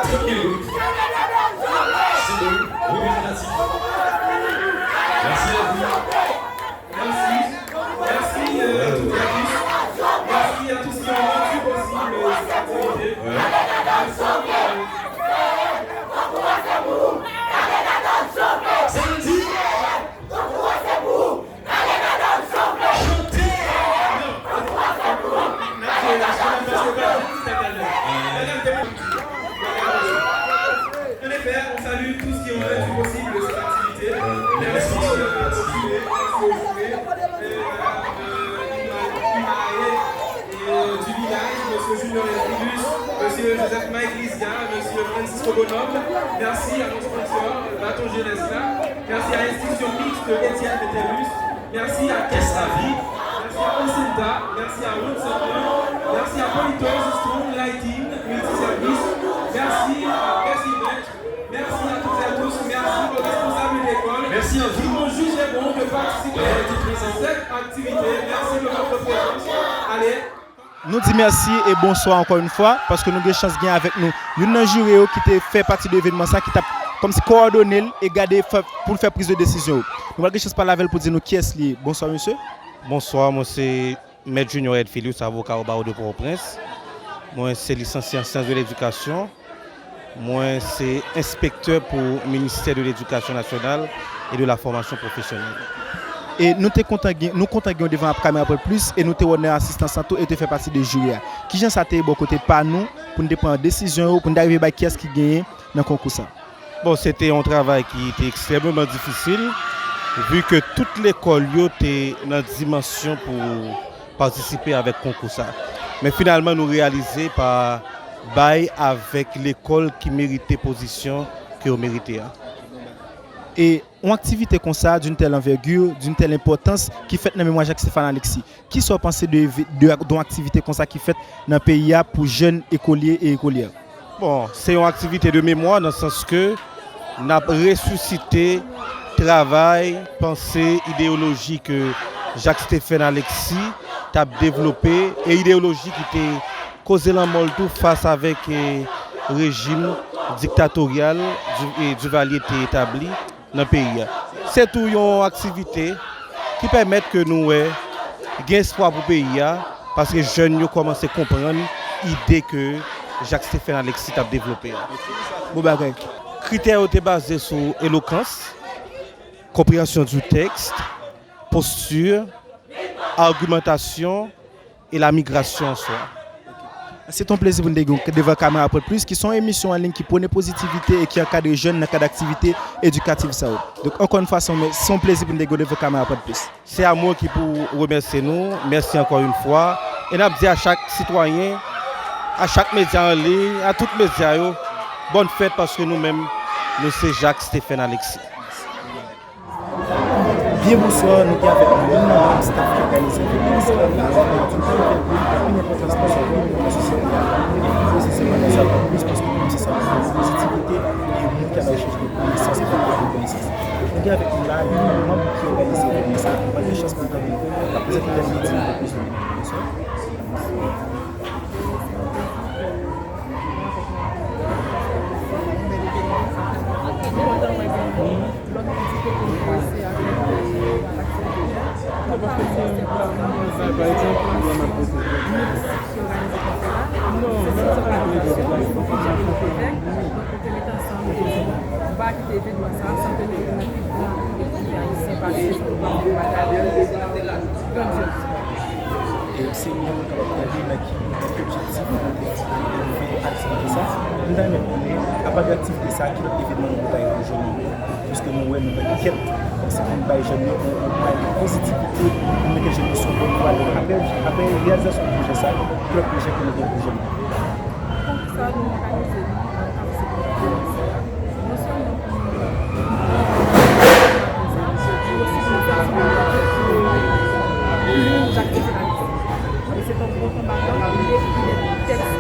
30 000 gouttes. C'est bon, représentatif. Merci à vous. Merci. Merci à toutes et à tous. Merci à tous qui ont rendu possible cette activité. Samedi. En effet, on salue tous qui ont rendu possible cette activité. Merci de participer, merci aux jouets, du village, M. Junior Elfridus, M. Joseph Mike Lisga, M. Francisco Bonhomme. Merci à nos sponsors, Bâton Jeunesse là. Merci à l'institution mixte Étienne Pétérus. Merci à Caisse la Vie. Merci à Osinta. Merci à Route Saint-Jean. Merci à Politos, Strong Lighting, Multiservice. Merci à President. Merci à toutes et à tous. Merci aux responsables de l'école. Merci à vous. On juge bon de participer à cette activité. Merci de votre présence. Allez. Nous disons merci et bonsoir encore une fois parce que nous avons chance de gagner avec nous. Une jury qui fait partie de l'événement qui t'a comme si coordonné et gardé pour faire prise de décision. Nous avons chance de parler avec pour dire nous qui est lié. Bonsoir monsieur. Bonsoir, moi c'est Maître Junior Elfridus, avocat au barreau de Port-au-Prince. Moi c'est licencié en sciences de l'éducation. Moi c'est inspecteur pour le ministère de l'Éducation nationale et de la formation professionnelle. Et nous sommes contents devant la caméra pour plus et nous sommes assistance et tu fais partie des jurys. Qui j'en sais bon côté pas nous pour nous prendre décision pour nous arriver à qui est-ce qui gagne dans le concours. Bon, c'était un travail qui était extrêmement difficile vu que toute l'école était dans la dimension pour participer avec le concours. Mais finalement nous réalisons par bail avec l'école qui méritait position que vous méritez. Et une activité comme ça, d'une telle envergure, d'une telle importance, qui fait dans la mémoire Jacques-Stéphane Alexis. Qui sont pensés d'une activité comme ça qui fait dans le pays pour jeunes écoliers et écolières? Bon, c'est une activité de mémoire dans le sens que nous avons ressuscité travail, pensée, idéologie que Jacques-Stéphane Alexis a développé et idéologie qui était causée la molto face avec le régime dictatorial et Duvalier établi dans le pays. C'est tout une activité qui permet que nous ayons espoir pour le pays parce que les jeunes commencent à comprendre l'idée que Jacques-Stéphane Alexis a développée. Les critères étaient basés sur l'éloquence, compréhension du texte, posture, argumentation et la migration en soi. C'est un plaisir de vous devant la caméra pour plus, qui sont émissions en ligne qui prônent positivité et qui encadrent les jeunes dans le cadre d'activités éducatives. Donc encore une fois, c'est un plaisir de vous devant la caméra pour plus. C'est à moi qui pour remercier nous. Merci encore une fois. Et nous dit à chaque citoyen, à chaque média en ligne, à tous les médias, bonne fête parce que nous-mêmes, nous sommes Jacques-Stéphane Alexis. Bien bonsoir, nous sommes avec nous, staff qui organise puisque nous avons une quête, c'est une positivité pour que les jeunes soient bonnes voies. Après la réalisation du projet, ça, le projet que nous avons pour les jeunes. C'est un gros combattant, il est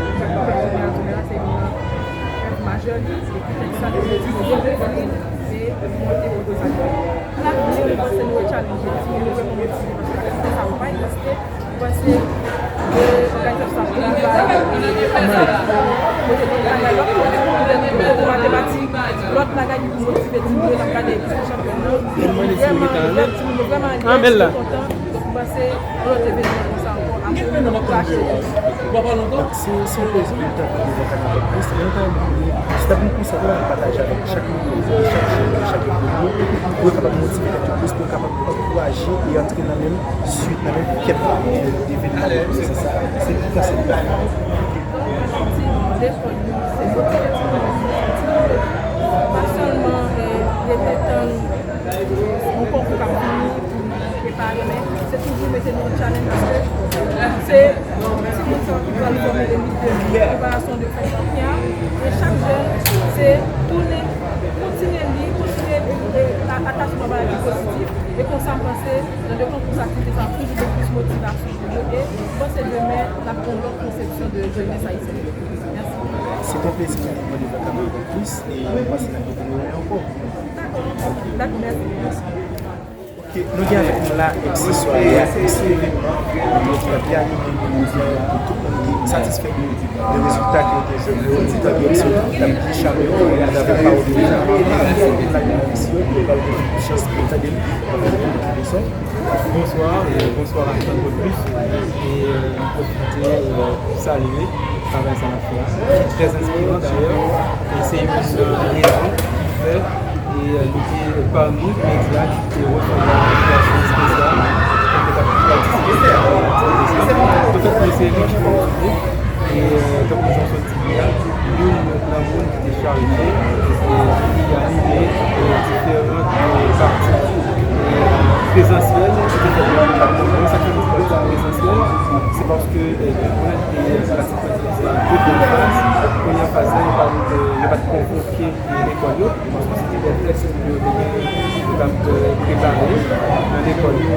C'est un plaisir de t'accompagner avec nous. C'est d'abord conserver la partage avec chaque de nous pour être capable de motiver plus, pour être capable d'encourager et entrer dans la même suite, dans la même quête d'événements. C'est ça. C'est tout ça. Pas seulement il était un concours pour préparer, mais c'est toujours mettre nos challenges parce que c'est qui va nous former des mythes de préparation de championnat. Et chaque jeune, c'est continuer l'attachement à la vie positive et qu'on s'en pense dans des concours d'activités, ça a toujours plus motivation. Et moi, c'est de mettre la première conception de jeunesse haïtienne. Merci. C'est un plaisir de vous développer un peu plus et on va passer la vidéo encore. D'accord, merci. Nous avons avec nous là un événement qui a bien animé tout le monde satisfait des résultats qui ont été joués. Nous avons bien sûr la petite chambre et la parole de Bonsoir et bonsoir à tous plus et profiter pour saluer le travail ça m'a fait. Très inspirant d'ailleurs et c'est une raison qui fait et nous par nous médias qui reçoivent la invitation spéciale peut-être que c'est lui qui va et comme nous sommes sortis là, nous avons été chargés et qui a animé différentes parties présentielles, c'est parce que on a été première phase, il n'y a pas de convoquer l'école, parce que c'était des textes que nous avons préparés dans l'école, il y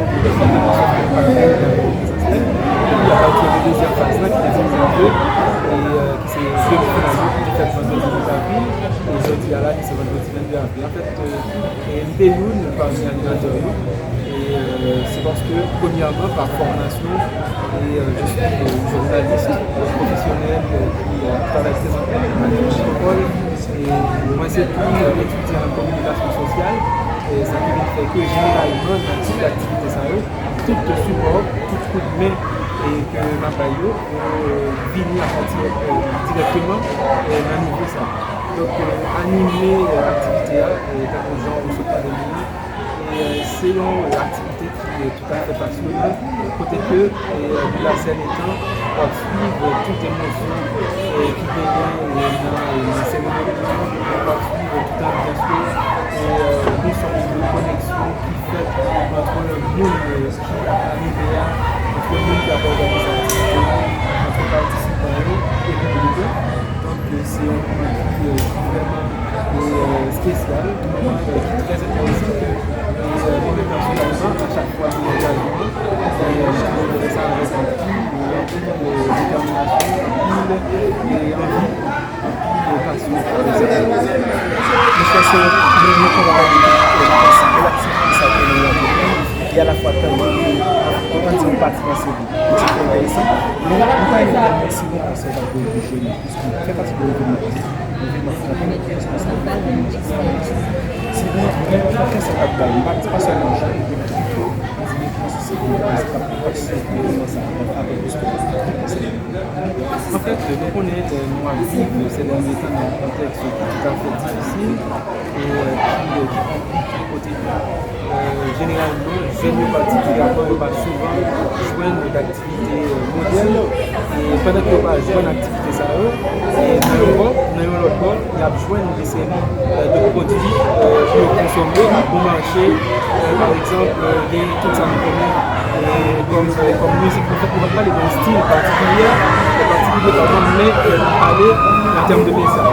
a la deuxième phase là qui est organisée et qui s'est demi-finale qui est faite vendredi 2 avril et aujourd'hui à la qui c'est vendredi 22 avril. En fait, l'idée nous parmi les animateurs et c'est parce que premièrement par formation et je suis journaliste professionnel qui travaille très en métropole et moi c'est tout étudier en communication sociale et ça qui fait que généralement dans toute l'activité ça tout support, tout coup de main et que ma baillot venir à partir directement dans niveau ça. Donc animer l'activité et quand les gens ne sont pas de nous et c'est l'activité qui est tout à fait passionnante côté que la scène étant pour suivre toute émotion qui vient dans la cérémonie pour suivre tout un bien sûr et nous sommes une connexion qui fait entre le monde qui arrive là entre le monde qui a organisé cette activité entre participants et public. Donc c'est un moment qui est vraiment spécial, un moment qui est très intéressant que les personnellement à chaque fois qu'il y a et ça reste un peu de détermination, et envie et passion. Et à la fois quand on partit dans ce livre, c'est intéressant. Mais on n'a pas évidemment si bon conseil à cause du jeu, puisqu'on fait partie de l'événement. L'événement qui a fait une responsabilité. Si vous faites cette activité, pas seulement le jeu, mais plutôt en fait, nous connaissons moi vivre ces derniers temps dans un contexte tout à fait difficile et qui complique côté généralement, jeunes particulièrement pas souvent joindre d'activités modernes et pendant que pas joindre d'activités ça et dans l'autre bord, il y a besoin de séries de produits pour consommer à bon marché, par exemple tout ça nous connaît comme musique, en fait on va parler d'un style particulier mais parler en termes de message.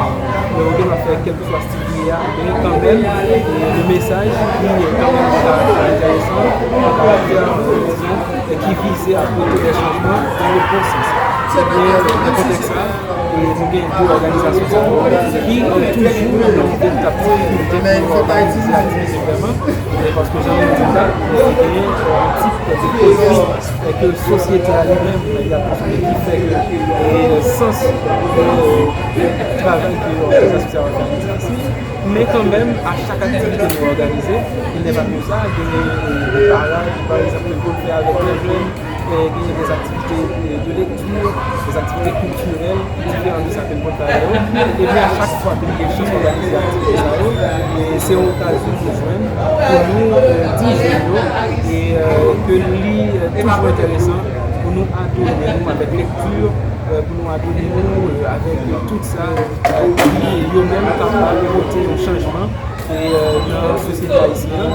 On va faire quel que soit style qu'il y a, mais quand même le message qui est quand même intéressant, qui visait à apporter des changements dans le processus. C'est bien le contexte là. nous avons deux organisations qui toujours ont une véritable difficulté pour organiser l'activité vraiment, parce que j'en ai dit ça, il y a un type de conflit que la société elle-même qui fait que le sens du travail que l'organisation organise ici, mais quand même à chaque activité que nous organisons, il n'est pas que ça, il y a des parages, par exemple, qu'on fait avec les jeunes, des activités de lecture, des activités culturelles différentes de certaines période. Et puis à chaque fois que quelque chose organise l'activité, c'est une occasion de joindre pour nous diffuser et que nous lisons toujours intéressant pour nous adonner avec lecture, pour nous adonner avec tout ça, qui est même capable de voter un changement dans la société haïtienne.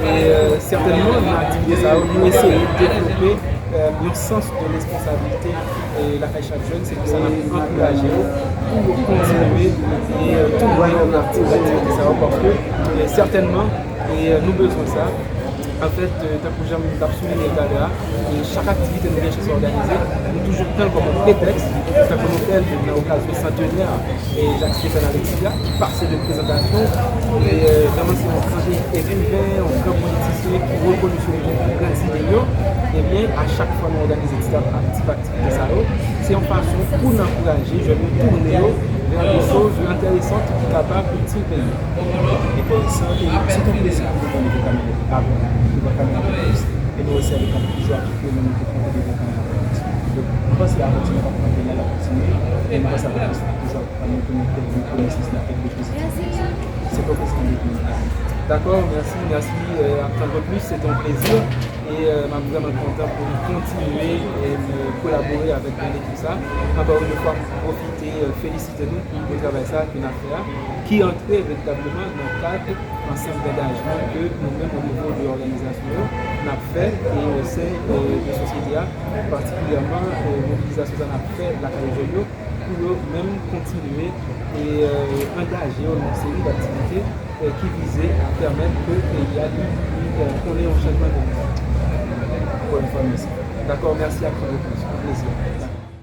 Et certainement, dans l'activité, nous essayons de développer le sens de responsabilité et la chaque jeune, c'est que ça m'a encouragé pour continuer et tourner en activité parce que certainement nous besoin de ça. En fait, tant que j'aime souligner chaque activité nous vient organisée, nous toujours prendre comme un prétexte, tant que nous faisons dans l'occasion centenaire et Jacques-Stéphane Alexis qui passait de présentation et vraiment c'est un grand écrivain, un grand politicien qui reconnaît sur les grandes idées. Et bien à chaque fois nous organisons cette activité, c'est une façon pour nous encourager, je vais tourner vers des choses intéressantes qui sont capables de tirer le pays. Et pour ça, c'est un plaisir de donner des caméras. Et nous aussi avec un petit joueur qui peut nous découvrir des caméras. Donc, je pense que la routine va continuer à continuer. Et nous passons à la toujours à nous connaissance de quelque chose. C'est pas possible de nous. D'accord, merci. Encore plus, c'est un plaisir. Et je suis vraiment content pour continuer et collaborer avec tout ça. Encore une fois, profiter, féliciter nous pour le travail ça qu'on a fait, qui entrait véritablement dans le cadre ensemble d'engagement que nous-mêmes au niveau de l'organisation on a fait et au sein de la société, particulièrement l'mobilisation qu'on a fait de la Calédonie pour même continuer et engager une série d'activités qui visaient à permettre que qu'on ait un changement de vie. D'accord, merci à vous. Plaisir.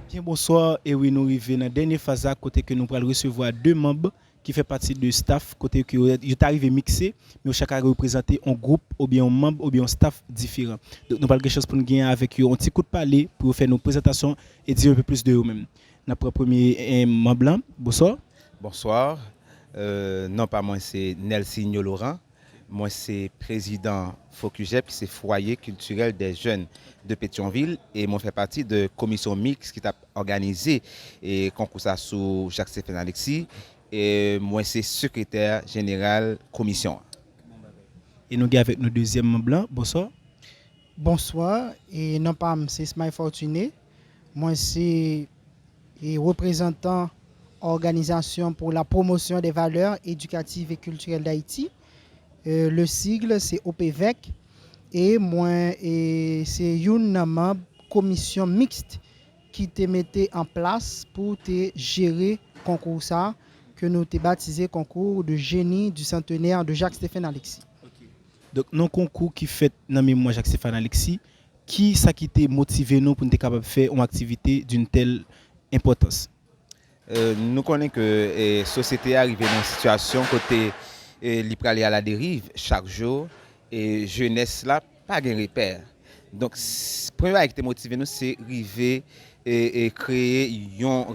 Bien, bonsoir. Et oui, nous arrivons dans la dernière phase à côté que nous allons recevoir deux membres qui font partie du staff, côté que vous êtes arrivé mixé, mais chacun représenter un groupe ou bien un membre ou bien un staff différent. Donc, nous parlons quelque chose pour nous gagner avec eux, un petit coup de parler pour faire nos présentations et dire un peu plus de eux-mêmes. Notre premier membre, bonsoir. Bonsoir. Non, pas moi, c'est Nelson Laurent. Moi, c'est président FOCUJEP, qui c'est Foyer culturel des jeunes de Pétionville. Et moi, je fais partie de la commission mixte qui a organisé et concours ça sous Jacques-Stéphane Alexis. Et moi, c'est secrétaire général commission. Et nous sommes avec nos deuxième membre. Bonsoir. Bonsoir. Et non pas, c'est Smile Fortuné. Moi, c'est représentant organisation pour la promotion des valeurs éducatives et culturelles d'Haïti. Le sigle c'est OPVEC et moi c'est une membre commission mixte qui te mettait en place pour te gérer concours ça que nous te baptisé concours de génie du centenaire de Jacques-Stéphane Alexis. Okay. Donc non concours qui fait dans mémoire Jacques-Stéphane Alexis, qui ça qui t'a motivé nous pour être capable de faire une activité d'une telle importance? Nous connaissons que la société est arrivée dans une situation côté aller à la dérive chaque jour et jeunesse là pas de repère. Donc premier qui était motivé nous c'est arriver et créer un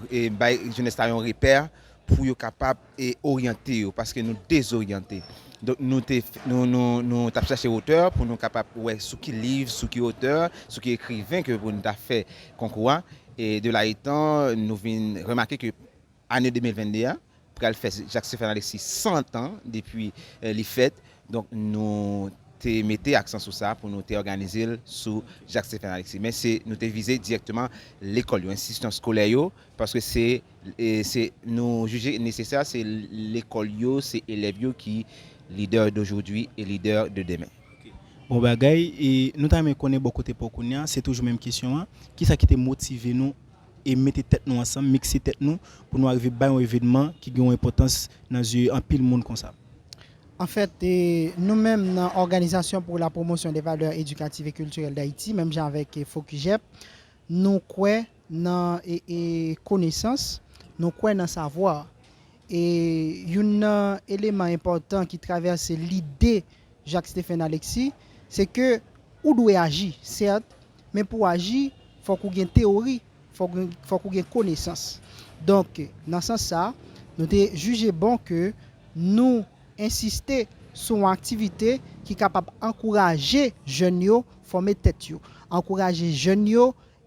jeunesse là un repère pour être capable et orienter parce que nous désorienter. Donc nous t'a cherché auteur pour nous capable ouais sous qui livre, sous qui auteur, sous qui écrivain que pour nous t'a fait concours et de là étant nous vinn remarquer que année 2021 pour qu'elle fait Jacques-Stéphane Alexis 100 ans depuis les fêtes. Donc nous mettons accent sur ça pour nous organiser sous Jacques-Stéphane Alexis. Mais c'est nous viser directement l'école, l'institution scolaire parce que c'est nous juger nécessaire c'est l'école c'est élèves qui leader d'aujourd'hui et leader de demain. Bon bagay et nous t'aimer connaître beaucoup côté pour connait, c'est toujours même question qui ça qui te motivé nous et mettre tête nous ensemble, mixer tête nous pour nous arriver à un événement qui a une importance dans un pile monde comme ça. En fait, nous-mêmes dans l'Organisation pour la promotion des valeurs éducatives et culturelles d'Haïti, même avec FOCUJEP, nous croyons dans connaissance nous croyons dans le savoir. Et un élément important qui traverse l'idée Jacques-Stéphane Alexis, c'est que on doit agir, certes, mais pour agir, il faut qu'on ait une théorie, il faut qu'on ait une connaissance. Donc, dans ce sens-là, nous avons jugé bon que nous insister sur une activité qui est capable d'encourager les jeunes à former tête, encourager les jeunes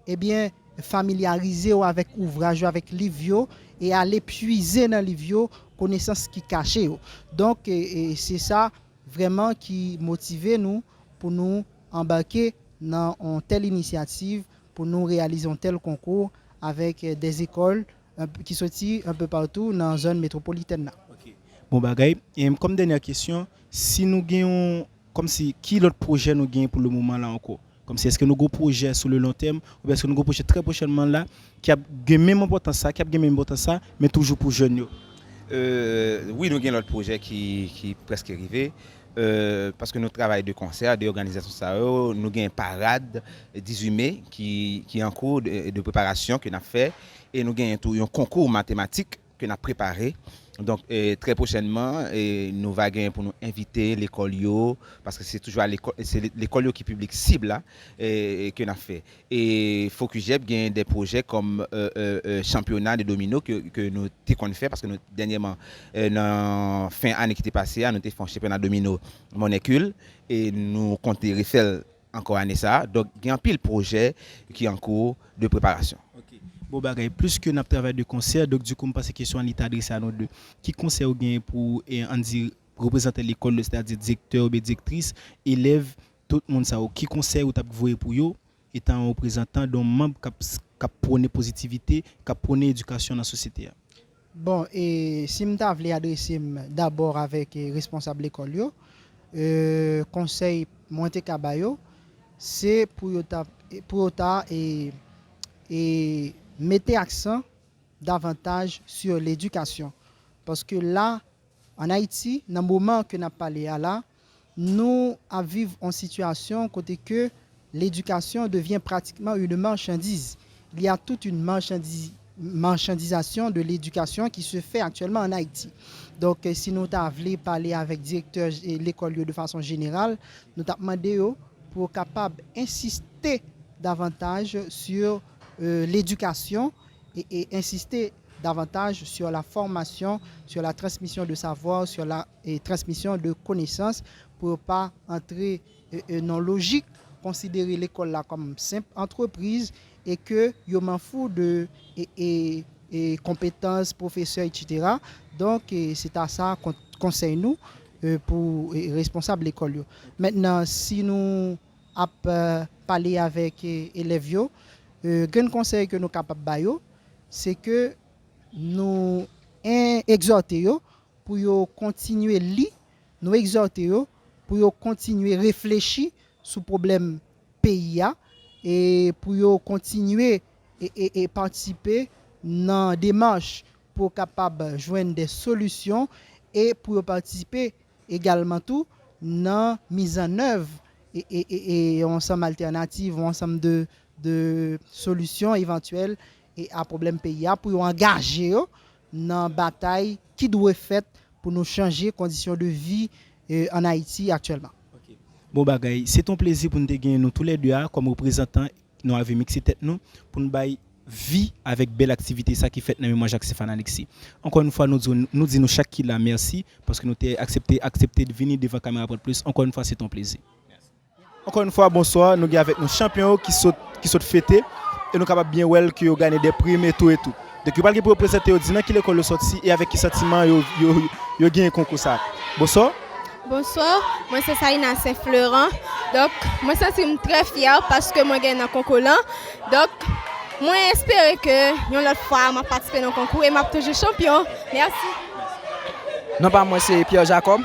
à familiariser avec l'ouvrage, avec les livres et aller puiser dans les livres connaissances qui cachées. Donc, c'est ça vraiment qui motive nous pour nous embarquer dans une telle initiative, pour nous réaliser un tel concours avec des écoles qui sont un peu partout dans la zone métropolitaine. Bon bagay, et comme dernière question, si nous gagnons, comme si, qui l'autre projet nous gagne pour le moment là encore? Comme si est-ce que nous avons un projet sur le long terme ou est-ce que nous avons un projet très prochainement là qui a même importance ça, mais toujours pour jeunes? Oui, nous avons l'autre projet qui est presque arrivé. Parce que nous travaillons de concert, d'organisation, nous avons une parade 18 mai qui est en cours de préparation que nous avons fait et nous avons un concours mathématique que nous avons préparé. Donc très prochainement, nous allons pour nous inviter l'école parce que c'est toujours l'école qui est public cible là, que nous avons fait. Et Focusjeb a des projets comme championnat de domino que nous avons fait parce que nous dernièrement, dans fin année qui était passée, nous avons fait un championnat domino monécule et nous comptons refaire encore année ça. Donc il y a un pile projet qui est en cours de préparation. Bon bagay, plus que nous travaillons de concert, donc du coup, je passe question à l'état adressée à nous deux. Qui conseil vous gagnez pour représenter l'école, c'est-à-dire directeur ou directrice, élève, tout le monde ça? Qui conseil vous avez pour eux, étant un représentant d'un membre qui prône positivité, qui prône éducation dans la société? Bon, et si je voulais adresser d'abord avec les responsables de l'école, conseil monté Cabayo, c'est pour et mettez accent davantage sur l'éducation. Parce que là, en Haïti, dans le moment que nous avons parlé là, nous vivons en situation côté que l'éducation devient pratiquement une marchandise. Il y a toute une marchandisation de l'éducation qui se fait actuellement en Haïti. Donc, si nous voulons parler avec le directeur de l'école de façon générale, nous avons demandé pour capable insister davantage sur l'éducation et insister davantage sur la formation, sur la transmission de savoir, sur la transmission de connaissances pour ne pas entrer dans la logique, considérer l'école là comme simple entreprise et que je m'en fous de compétences, professeurs, etc. Donc c'est à ça qu'on conseille nous pour les responsables de l'école. Maintenant, si nous parler avec les élèves, un conseil que nous sommes capables de faire, c'est que nous exhortons pour continuer à lire, nous exhortons pour continuer à réfléchir sur le problème pays et pour continuer et participer dans des démarches pour capable joindre des solutions et pour participer également tout dans la mise en œuvre et ensemble alternative, ensemble de solutions éventuelles et à problème pays pour engager dans la bataille qui doit être faite pour nous changer les conditions de vie en Haïti actuellement. Bon bagay, c'est un plaisir pour nous gagner nous tous les deux comme représentants nous avons mixé tête nous pour nous bailler vie avec belle activité ça qui fait dans mémoire Jacques-Stéphane Alexis. Encore une fois nous disons chaque qui la merci parce que nous t'ai accepté de venir devant caméra pour plus. Encore une fois c'est un plaisir. Encore une fois, bonsoir. Nous sommes avec nos champions qui sont fêtés et nous sommes capables bien well qui ont gagné des primes et tout. Donc, vous parlez pour représenter au dîner qui l'école sorti et avec quel sentiment vous avez gagné un concours ça. Bonsoir. Bonsoir, moi c'est Saïna Saint-Florent. Donc, moi je suis très fière parce que moi gagne un concours là. Donc, moi j'espère que une autre fois je participer dans le concours et je toujours champion. Merci. Non pas moi c'est Pierre Jacob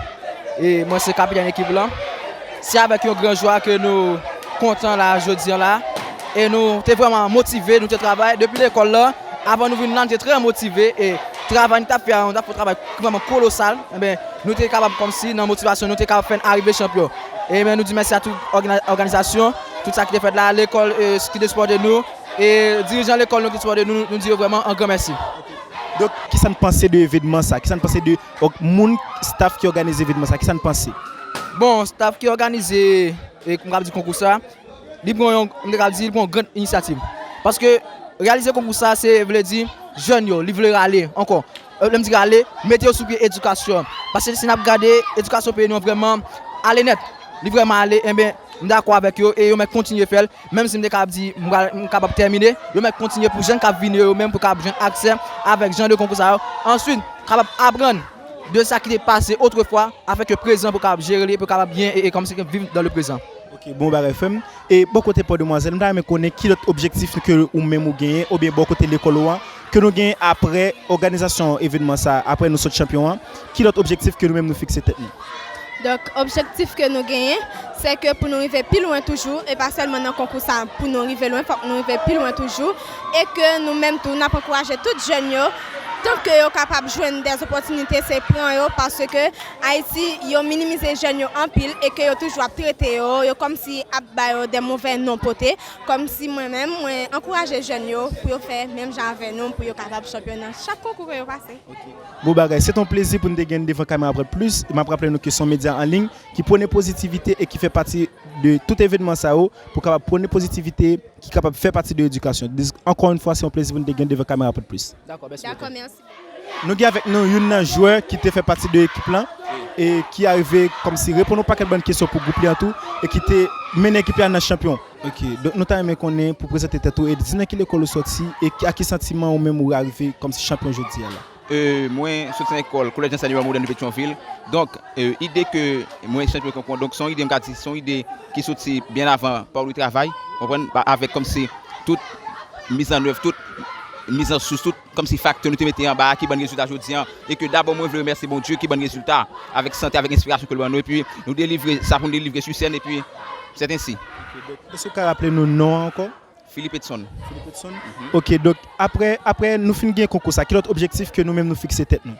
et moi c'est capitaine d'équipe là. C'est avec une grande joie que nous comptons là aujourd'hui là et nous sommes vraiment motivés, nous travaillons depuis l'école là. Avant nous venir là, nous étions très motivés et travail nous a fait un travail vraiment colossal. Et nous sommes capables comme si dans la motivation nous sommes capables de faire arriver champion. Et nous disons merci à toute organisation, tout ça qui est fait là, l'école qui est sport de nous et dirigeant l'école qui est sport de nous, nous disons vraiment un grand merci. Donc, qui ça ne pensait de l'événement ça? Qui ça ne pensait de mon staff qui organise l'événement ça? Qui ça ne pensait? Bon, staff qui organise et comme dit concours ça, il prend une grande initiative. Parce que réaliser concours ça, c'est veut dire jeunes yo, ils veulent aller encore. Même dire aller, mettez sur pied éducation. Parce que si nous regardons l'éducation pays nous vraiment aller net, ils vraiment aller et bien d'accord avec eux et ils continuer faire même si je suis capable de terminer, ils continuer pour jeunes qui viennent même pour qu'ils accès avec gens de concours ça. Ensuite, capable apprendre de ça qui est passé autrefois avec le présent pour capable gérer pour capable bien et comme c'est vivre dans le présent. OK, bon bah FM et bon côté pour demoiselle, nous me connaît qui l'autre objectif que ou même ou gagner ou bien bon côté l'école que nous gagnons après organisation événement ça après nous sommes champions, qui l'autre objectif que nous même nous fixer tête nous. Donc, l'objectif que nous gagnons, c'est que pour nous arriver plus loin toujours, et pas seulement dans le concours, pour nous arriver loin, il faut que nous arriver plus loin toujours, et que nous-mêmes, nous avons encouragé tous les jeunes, tant que sont capables de joindre des opportunités, c'est prendre parce que Haïti, ils ont minimisé les jeunes en pile et que ont toujours traité comme si ils des mauvais non potés, comme si moi-même, encourage les jeunes pour faire même genre avec nous, pour être capable de championnat. Chaque concours que vous passez. Bon bagay, c'est un plaisir pour nous de gagner devant caméra après plus. Je me rappelle nous que sont médias en ligne qui prennent positivité et qui fait partie de tout événement ça pour capable prendre positivité qui est capable de faire partie de l'éducation. Encore une fois, c'est un plaisir pour nous de gagner devant caméra après plus. D'accord, merci. Nous avons avec nous un joueur qui fait partie de l'équipe là et qui est arrivé comme si répondons pas quelques bonnes questions pour groupe en tout et qui était mené l'équipe à champion. OK. Donc nous t'aimé qu'on est pour présenter tout et dire qui l'école sorti et à quel sentiment ou même ou arrivé comme si champion aujourd'hui là. Moi soutien école collège d'enseignement moderne de Pétionville. Donc idée que moi champion concours donc son idée qui sorti bien avant par le travail, comprendre avec comme si toute mise en œuvre toute mise en sous tout comme si facteur nous te mettait en bas qui bon résultat aujourd'hui et que d'abord moi je veux remercier bon Dieu qui bon résultat avec santé avec inspiration que nous et puis nous délivrer ça pour nous délivrer sur scène et puis c'est ainsi. Est-ce que vous rappelez nos noms encore? Philippe Edson. OK, donc après nous finissons le concours ça quel autre objectif que nous-mêmes nous fixer tête nous?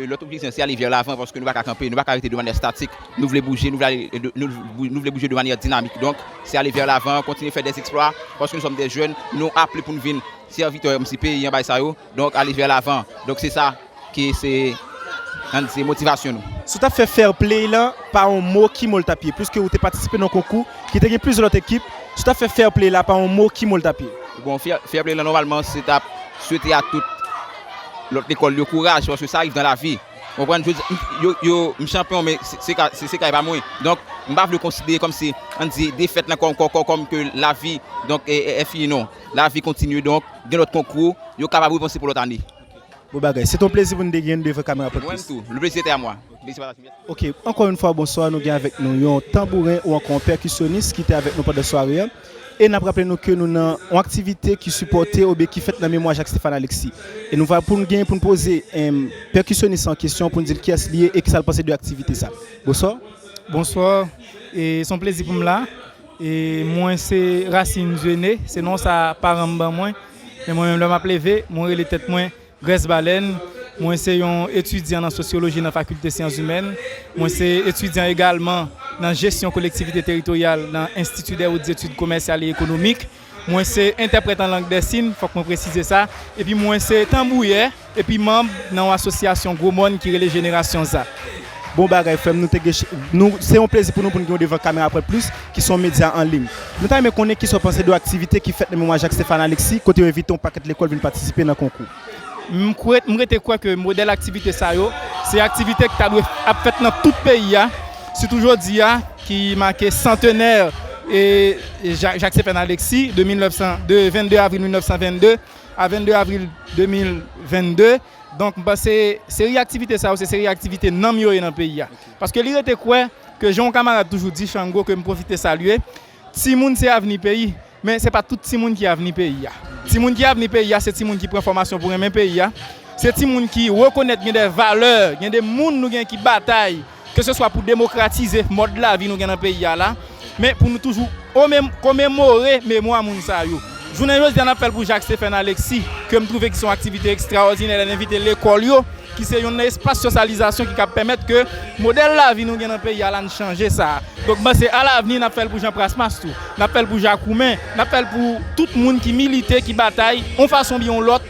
L'autre objectif c'est aller vers l'avant parce que nous ne pouvons pas camper, nous ne pouvons pas arrêter de manière statique, nous voulons bouger, nous voulons bouger de manière dynamique. Donc c'est aller vers l'avant, continuer à faire des exploits parce que nous sommes des jeunes, nous appelés pour nous venir servir un petit pays en bas ça donc aller vers l'avant. Donc c'est ça qui c'est motivation nous. Si tu as fait fair play là par un mot qui m'a le tapé puisque vous avez participé dans le concours qui était plusieurs autres équipes, si tu as fait fair play là par un mot qui m'a le tapé. Bon fair play là normalement c'est souhaiter à toute l'autre école le courage parce que ça arrive dans la vie. On prend yo champion mais c'est pas moi. Donc on va le considérer comme si on dit défaite là comme que la vie donc est finie non. La vie continue donc dans notre concours, yo capable de penser pour l'autre année. Bon bagay, c'est un plaisir pour nous de gagner devant caméra pour plus. Le plaisir était à moi. OK, encore une fois bonsoir, nous gagne avec nous un tambourin ou encore un percussionniste qui était avec nous pendant la soirée. Et nous rappelons nous que nous avons une activité qui supportait ou bien qui fait la mémoire Jacques-Stéphane Alexis. Et nous allons pour nous poser un percussionniste en question pour nous dire qui est lié et qui s'est passé de l'activité ça. Bonsoir. Bonsoir. Et c'est un plaisir pour moi là. Et moi c'est Racine Jeune, c'est non ça parent moi. Mais moi même je m'appelle moi les tête moi Grèce Baleine. Moi c'est un étudiant en sociologie dans la faculté des sciences humaines. Moi c'est étudiant également dans gestion collectivité territoriale dans l'Institut des hautes études commerciales et économiques. Moi c'est interprète en langue des signes, faut que je précise ça. Et puis moi c'est tambouilleur et puis membre dans l'association Gros Monde qui est les générations ça. Bon bagay FM nous c'est un plaisir pour nous pour nous devant caméra après plus qui sont médias en ligne. Nous t'aimer connaître qui sont pensés de activité qui fait le mémoire Jacques-Stéphane Alexis côté invité un paquet de l'école venir participer dans le concours. Je crois que le modèle d'activité, c'est une activité qui a fait dans tout le pays. C'est aujourd'hui qui marque centenaire et Jacques-Stéphane Alexis de 22 avril 1922 à 22 avril 2022. Donc, c'est une série d'activités, c'est une série d'activités non mieux dans le pays. Parce que l'idée quoi que Jean Camarade toujours dit, Chango, que je profite de saluer, Timoun c'est avenir pays, mais ce n'est pas tout Timoun qui est avenir pays. Timoun qui est avenir pays, c'est Timoun qui prend formation pour un même pays. C'est Timoun qui reconnaît qu'il y a des valeurs, il y a des gens qui bataillent, que ce soit pour démocratiser le mode de la vie dans le pays, mais pour nous toujours commémorer mémoire de ça. Je vous appelle pour Jacques-Stéphane Alexis, que je trouve que son activité extraordinaire, elle invite l'école, qui c'est un espace de socialisation qui permet que le modèle de la vie dans le pays a changé ça. Donc c'est à l'avenir, appelle pour Jean Prasmas, appelle pour Jacques Roumain, appelle pour tout le monde qui milite, qui bataille, en façon bien l'autre,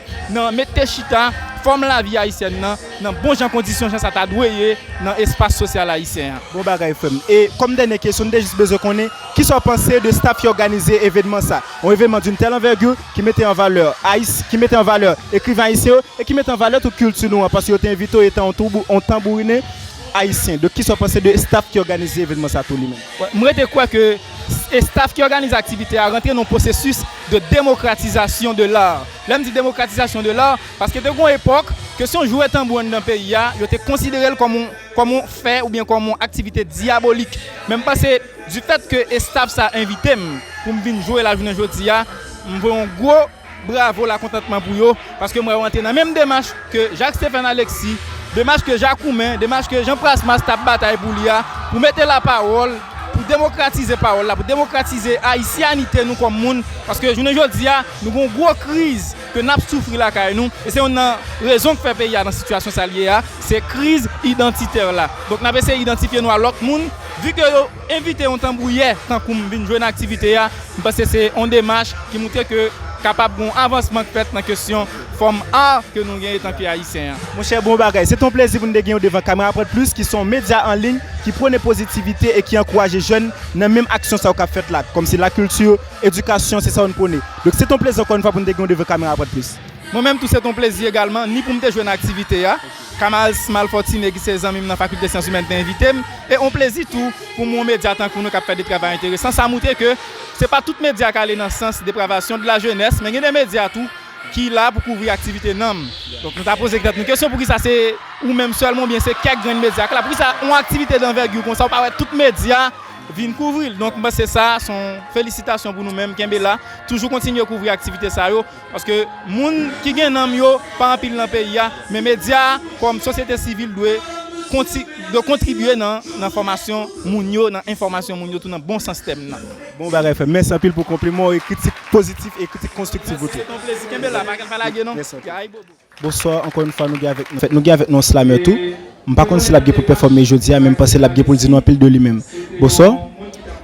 mettez chita, forme la vie haïtienne dans bon gens conditions ça t'a doué dans espace social haïtien. Bon bagay FM. Et comme dernière question, nous juste besoin connaître qui sont pensés de staff qui organisé événement ça. Un événement d'une telle envergure qui mettait en valeur écrivain haïtien et qui mettait en valeur toute culture nous parce que vous invité étant en tambouriné haïtien. Donc qui sont pensés de staff qui organise l'événement ça tout lui-même. Moi je crois que le staff qui organise l'activité a rentré dans un processus de démocratisation de l'art. Là, je dis démocratisation de l'art parce que de une époque, que si on jouait tambour dans le pays, il était considéré comme un fait ou bien comme une activité diabolique. Même parce que du fait que le staff ça invité pour me venir jouer la journée aujourd'hui, je veux un gros bravo, la contentement pour eux parce que moi je rentre dans la même démarche que Jacques-Stéphane Alexis, démarche que Jacques Oumen, démarche que Jean-Pras Mastap bataille pour l'IA, pour mettre la parole, pour démocratiser la parole, pour démocratiser haïtianité nous comme monde. Parce que je ne dis pas, nous avons une grosse crise que nous avons souffert là nous. Et c'est une raison que fait pays dans cette situation saliée, c'est crise identitaire là. Donc nous avons essayé d'identifier nous à l'autre monde. Vu que nous invitons un tambouillet tant qu'on vient jouer une activité, parce que c'est une démarche qui montre que capable d'un avancement fait dans la question forme art que nous gagnons en tant qu'haïtiens. Mon cher bon bagay, c'est ton plaisir pour nous gagner devant caméra après plus qui sont médias en ligne qui prônent positivité et qui encouragent les jeunes dans la même action ça qu'a fait là comme c'est la culture, éducation, c'est ça on prône. Donc c'est ton plaisir encore une fois pour nous gagner devant caméra après plus. Moi-même tout c'est ton plaisir également ni pour me jouer une activité Kamal Malfortine qui ses amis dans la faculté des sciences humaines invité et on plaisir tout pour mon média tant que nous cap faire des travaux intéressants ça montre que c'est pas tout média qui aller dans le sens de dépravation de la jeunesse mais il y a des médias tout qui là pour couvrir activité non. Donc nous t'a posé une question pour qui ça c'est ou même seulement bien c'est quelques grands médias là pour ça une activité d'envergure comme ça on pas tout média viennent couvrir. Donc c'est ça, son félicitations pour nous-mêmes qui est là, toujours continuer à couvrir l'activité ça yo parce que moun qui gagne nan yo pas en pile dans pays mais médias comme société civile doit contribuer dans l'information moun yo, dans information moun yo tout dans bon sens thème là. Bon bagay fait merci en pile pour compliments et critiques positives et critiques constructives. C'est ton plaisir qui est là, pas la gueule non. Bonsoir encore une fois nous avec nos slammer tout. Par contre si la pour performer aujourd'hui même pas c'est la pour dire non pile de lui-même. Bonsoir.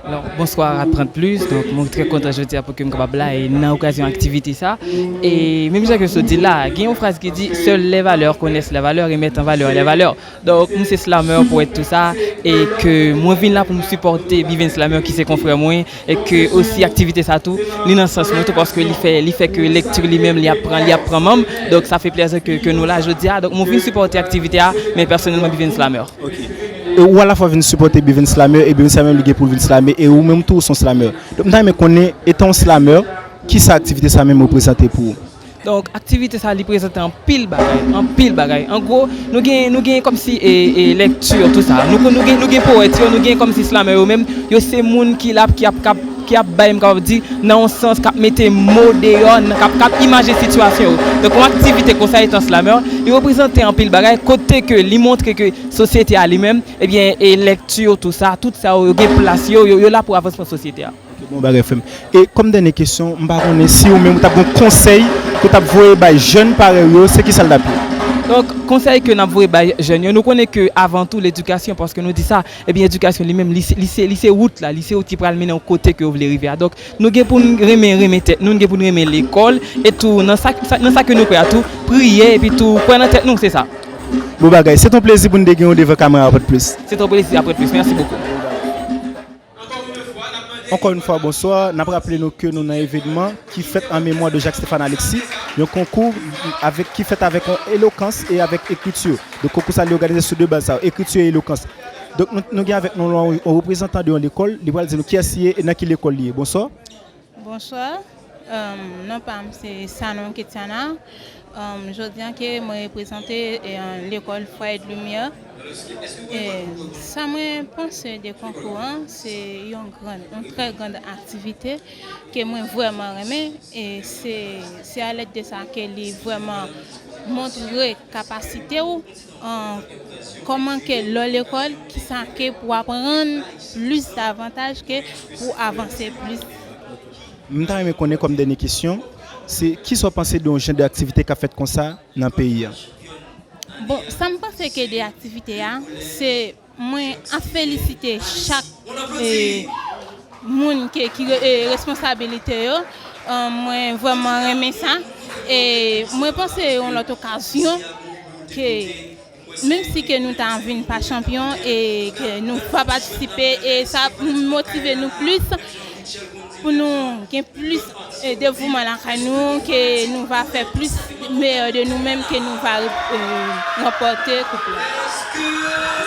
Alors, bonsoir à Prendre Plus. Donc, je suis très content aujourd'hui pour que je sois capable là et dans l'occasion d'activité ça. Et même si je dis là, il y a une phrase qui dit seules les valeurs connaissent les valeurs et mettent en valeur les valeurs. Donc, nous c'est slammer pour être tout ça et que moi je viens là pour me supporter Vivien Slammer qui c'est confrère moi et que aussi activité ça tout, il dans sens tout parce que il fait que lecture lui-même il apprend même. Donc ça fait plaisir que nous là je dis donc moi viens supporter activité mais personnellement Vivien Slammer. OK. Ou à la fois venir supporter Vivien Slammer et Vivien Slammer ligue pour Vivien Slammer et ou même tout son slammer. Donc nous connaît étant slammer qui sa activité ça même représenter pour. Donc activité ça lui présente en pile bagaille. En gros, nous gain comme si et lecture tout ça. Nous gain poète, nous gain comme si slammer eux même yo c'est monde qui a baim comme dit dans un sens cap mettre mot dehors cap imager situation. Donc une activité comme ça étant slammer, il représente en pile bagaille côté que lui montre que société à lui-même et bien et lecture tout ça yo gain place yo là pour avancer la société. Bon bagay FM. Et comme dernière question, m'pa connait si ou même tu as un conseil que tu as voyer ba jeunes pareil c'est qui ça d'appui. Donc conseil que n'a voyer ba jeunes, nous connaît que avant tout l'éducation parce que nous dit ça et bien éducation lui-même lycée route là, lycée où tu pral mener au côté que vous voulez arriver. Donc nous gain pour nous remettre tête, nous gain pour nous remettre l'école et tout dans ça que nous faire tout prier et puis tout prendre tête nous c'est ça. Bon bagay, c'est ton plaisir pour nous dégainer devant caméra après plus. C'est ton plaisir après plus. Merci beaucoup. Encore une fois, bonsoir. Nous avons rappelé que nous avons un événement qui fait en mémoire de Jacques-Stéphane Alexis. Un concours qui fait avec éloquence et avec écriture. Le concours ça organisé sur deux bases, écriture et éloquence. Donc nous avons avec nous un représentant de l'école. Il va dire qui est et dans quelle école lié. Bonsoir. Bonsoir. Non pas c'est Sanon Ketiana. Je dis que je représente l'école Foyer de Lumière. Et ça me pense des concours, c'est une très grande activité que moi vraiment aimé et c'est à l'aide de ça qu'elle vraiment montrer capacité ou comment que l'école qui s'en pour apprendre plus d'avantages que pour avancer plus. Je me connais comme dernière question, c'est qui sont pensés d'un genre d'activité qu'a fait comme ça dans le pays? Bon, ça me pense que des activités, c'est moi à féliciter chaque monde qui est responsabilité. Moi vraiment aimer ça Et moi, je pense que c'est une autre occasion que même si que nous n'avons pas champion et que nous ne pouvons pas participer, et ça nous motive nous plus pour nous gagner plus de dévouement dans nous, que nous va faire plus meilleur de nous-mêmes, que nous va remporter coupe.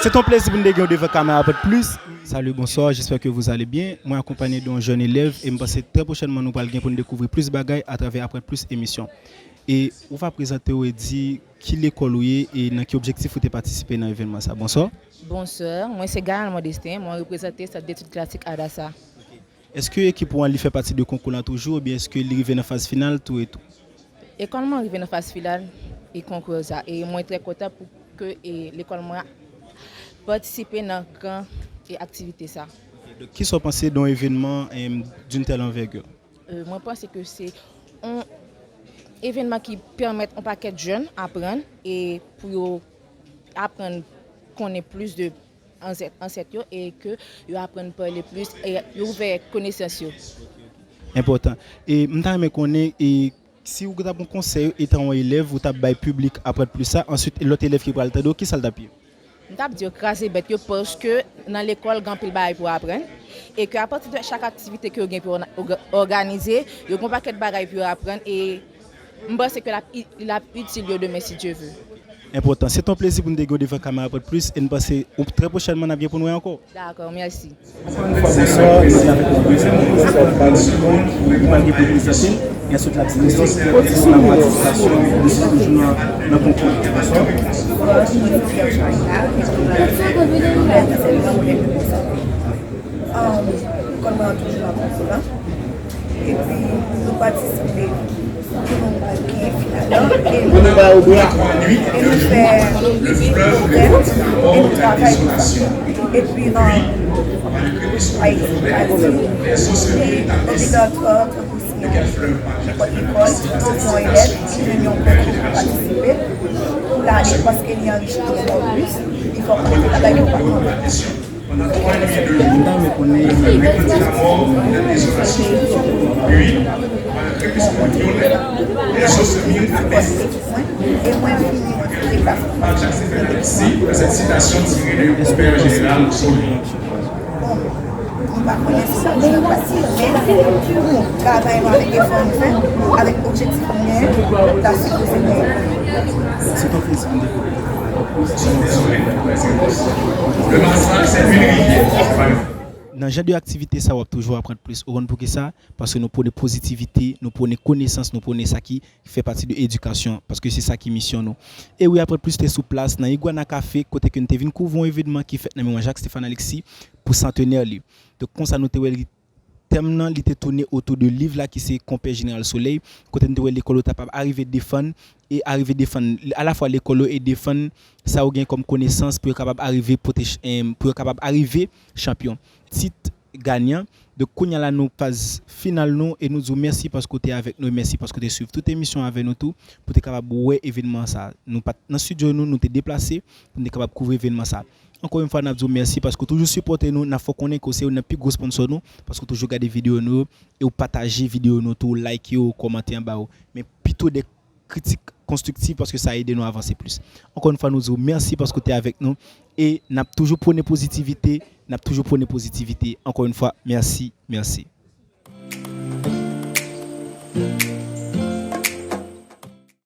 C'est un plaisir de nous gagner devant la caméra un peu plus. Salut, bonsoir, j'espère que vous allez bien. Moi, accompagné d'un jeune élève, et je pense que très prochainement, nous allons pour nous découvrir plus de bagages à travers après plus d'émissions. Et on va présenter et dire qui l'école est et dans quel objectif vous participer dans l'événement. Bonsoir. Bonsoir, moi c'est Gaël Modestin, moi je représente cette d'études classiques à Dassa. Est-ce que l'équipe fait partie de concours là toujours ou bien est-ce que arrive dans la phase finale tout et tout? Et quand je arrive dans la phase finale et concours ça et moi très content pour que l'école moi participe dans grand et activité ça. Qui sont pensés dans l'événement d'une telle envergure? Moi je pense que c'est un événement qui permet un paquet de jeunes apprendre et pour apprendre qu'on ait plus de ancêtres et que ils apprennent à parler plus et ouvrir connaissance. Important. Et maintenant connaît et si vous avez un conseil étant un élève vous avez public après plus ça ensuite l'autre élève qui parle de qui ça le tape. On tape dire craser bête parce que dans l'école grand pile bail pour apprendre et que à partir de chaque activité que vous gagne pour organiser, il y a un paquet de bagages pour apprendre et je pense que il a utile demain si Dieu veut. Important. C'est un plaisir pour nous dégoûter devant la caméra pour plus et nous passer très prochainement on a bien pour nous encore. D'accord, merci. Bonsoir, nous sommes avec le président et ensuite la directrice pour la participation de ce journal dans le concours. Bonsoir. Comme on a toujours la concours et puis nous participons. On va au bois en nuit, le jour, le fleuve, les routes, on travaille et puis les sociétés obligatoire de quel fleuve l'école, sont élèves qui viennent participer pour l'année parce qu'il y a un riche en plus, il faut qu'on travaille par contre. On a 3 nuits de jour, la mort, la désolation. Puis, les choses se mirent à baisse. Ici, cette citation tirée du prophète général Solé. On va connaître ça, mais on travaille avec des fonds avec l'objectif de la sécurité. C'est un plaisir de découvrir. Le massacre, c'est une rivière. Dans le genre d'activité, ça va toujours apprendre plus. Pour ça, parce que nous prenons positivité, nous prenons connaissance, nous prenons ça qui fait partie de l'éducation, parce que c'est ça qui mission nous. Et oui, après plus, tu es sous place, dans Iguana Café, côté que nous avons couvert un événement qui fait dans Jacques-Stéphane Alexis pour centenaire. Donc, comme ça, nous avons thème il était tourné autour de livre là qui c'est Compère Général Soleil côté de l'école capable arriver défendre et arriver défendre à la fois l'école et défendre ça ou gain comme connaissance pour capable arriver pour capable arriver champion titre gagnant de kounya la nous phase finale nous et nous disons merci parce que tu es avec nous merci parce que tu suivi toute émission avec nous tout pour être capable ouais événement ça nous pas dans studio nous te déplacer pour être capable couvrir événement ça. Encore une fois, nous disons merci parce que toujours supporter nous, nous faut connaître que c'est un plus gros sponsor nous parce que toujours regarder vidéo nous et ou partager vidéo nous tout like ou commenter en bas mais plutôt des critiques constructives parce que ça aide nous à avancer plus. Encore une fois, nous disons merci parce que tu es avec nous et n'a toujours prôné positivité, Encore une fois, merci.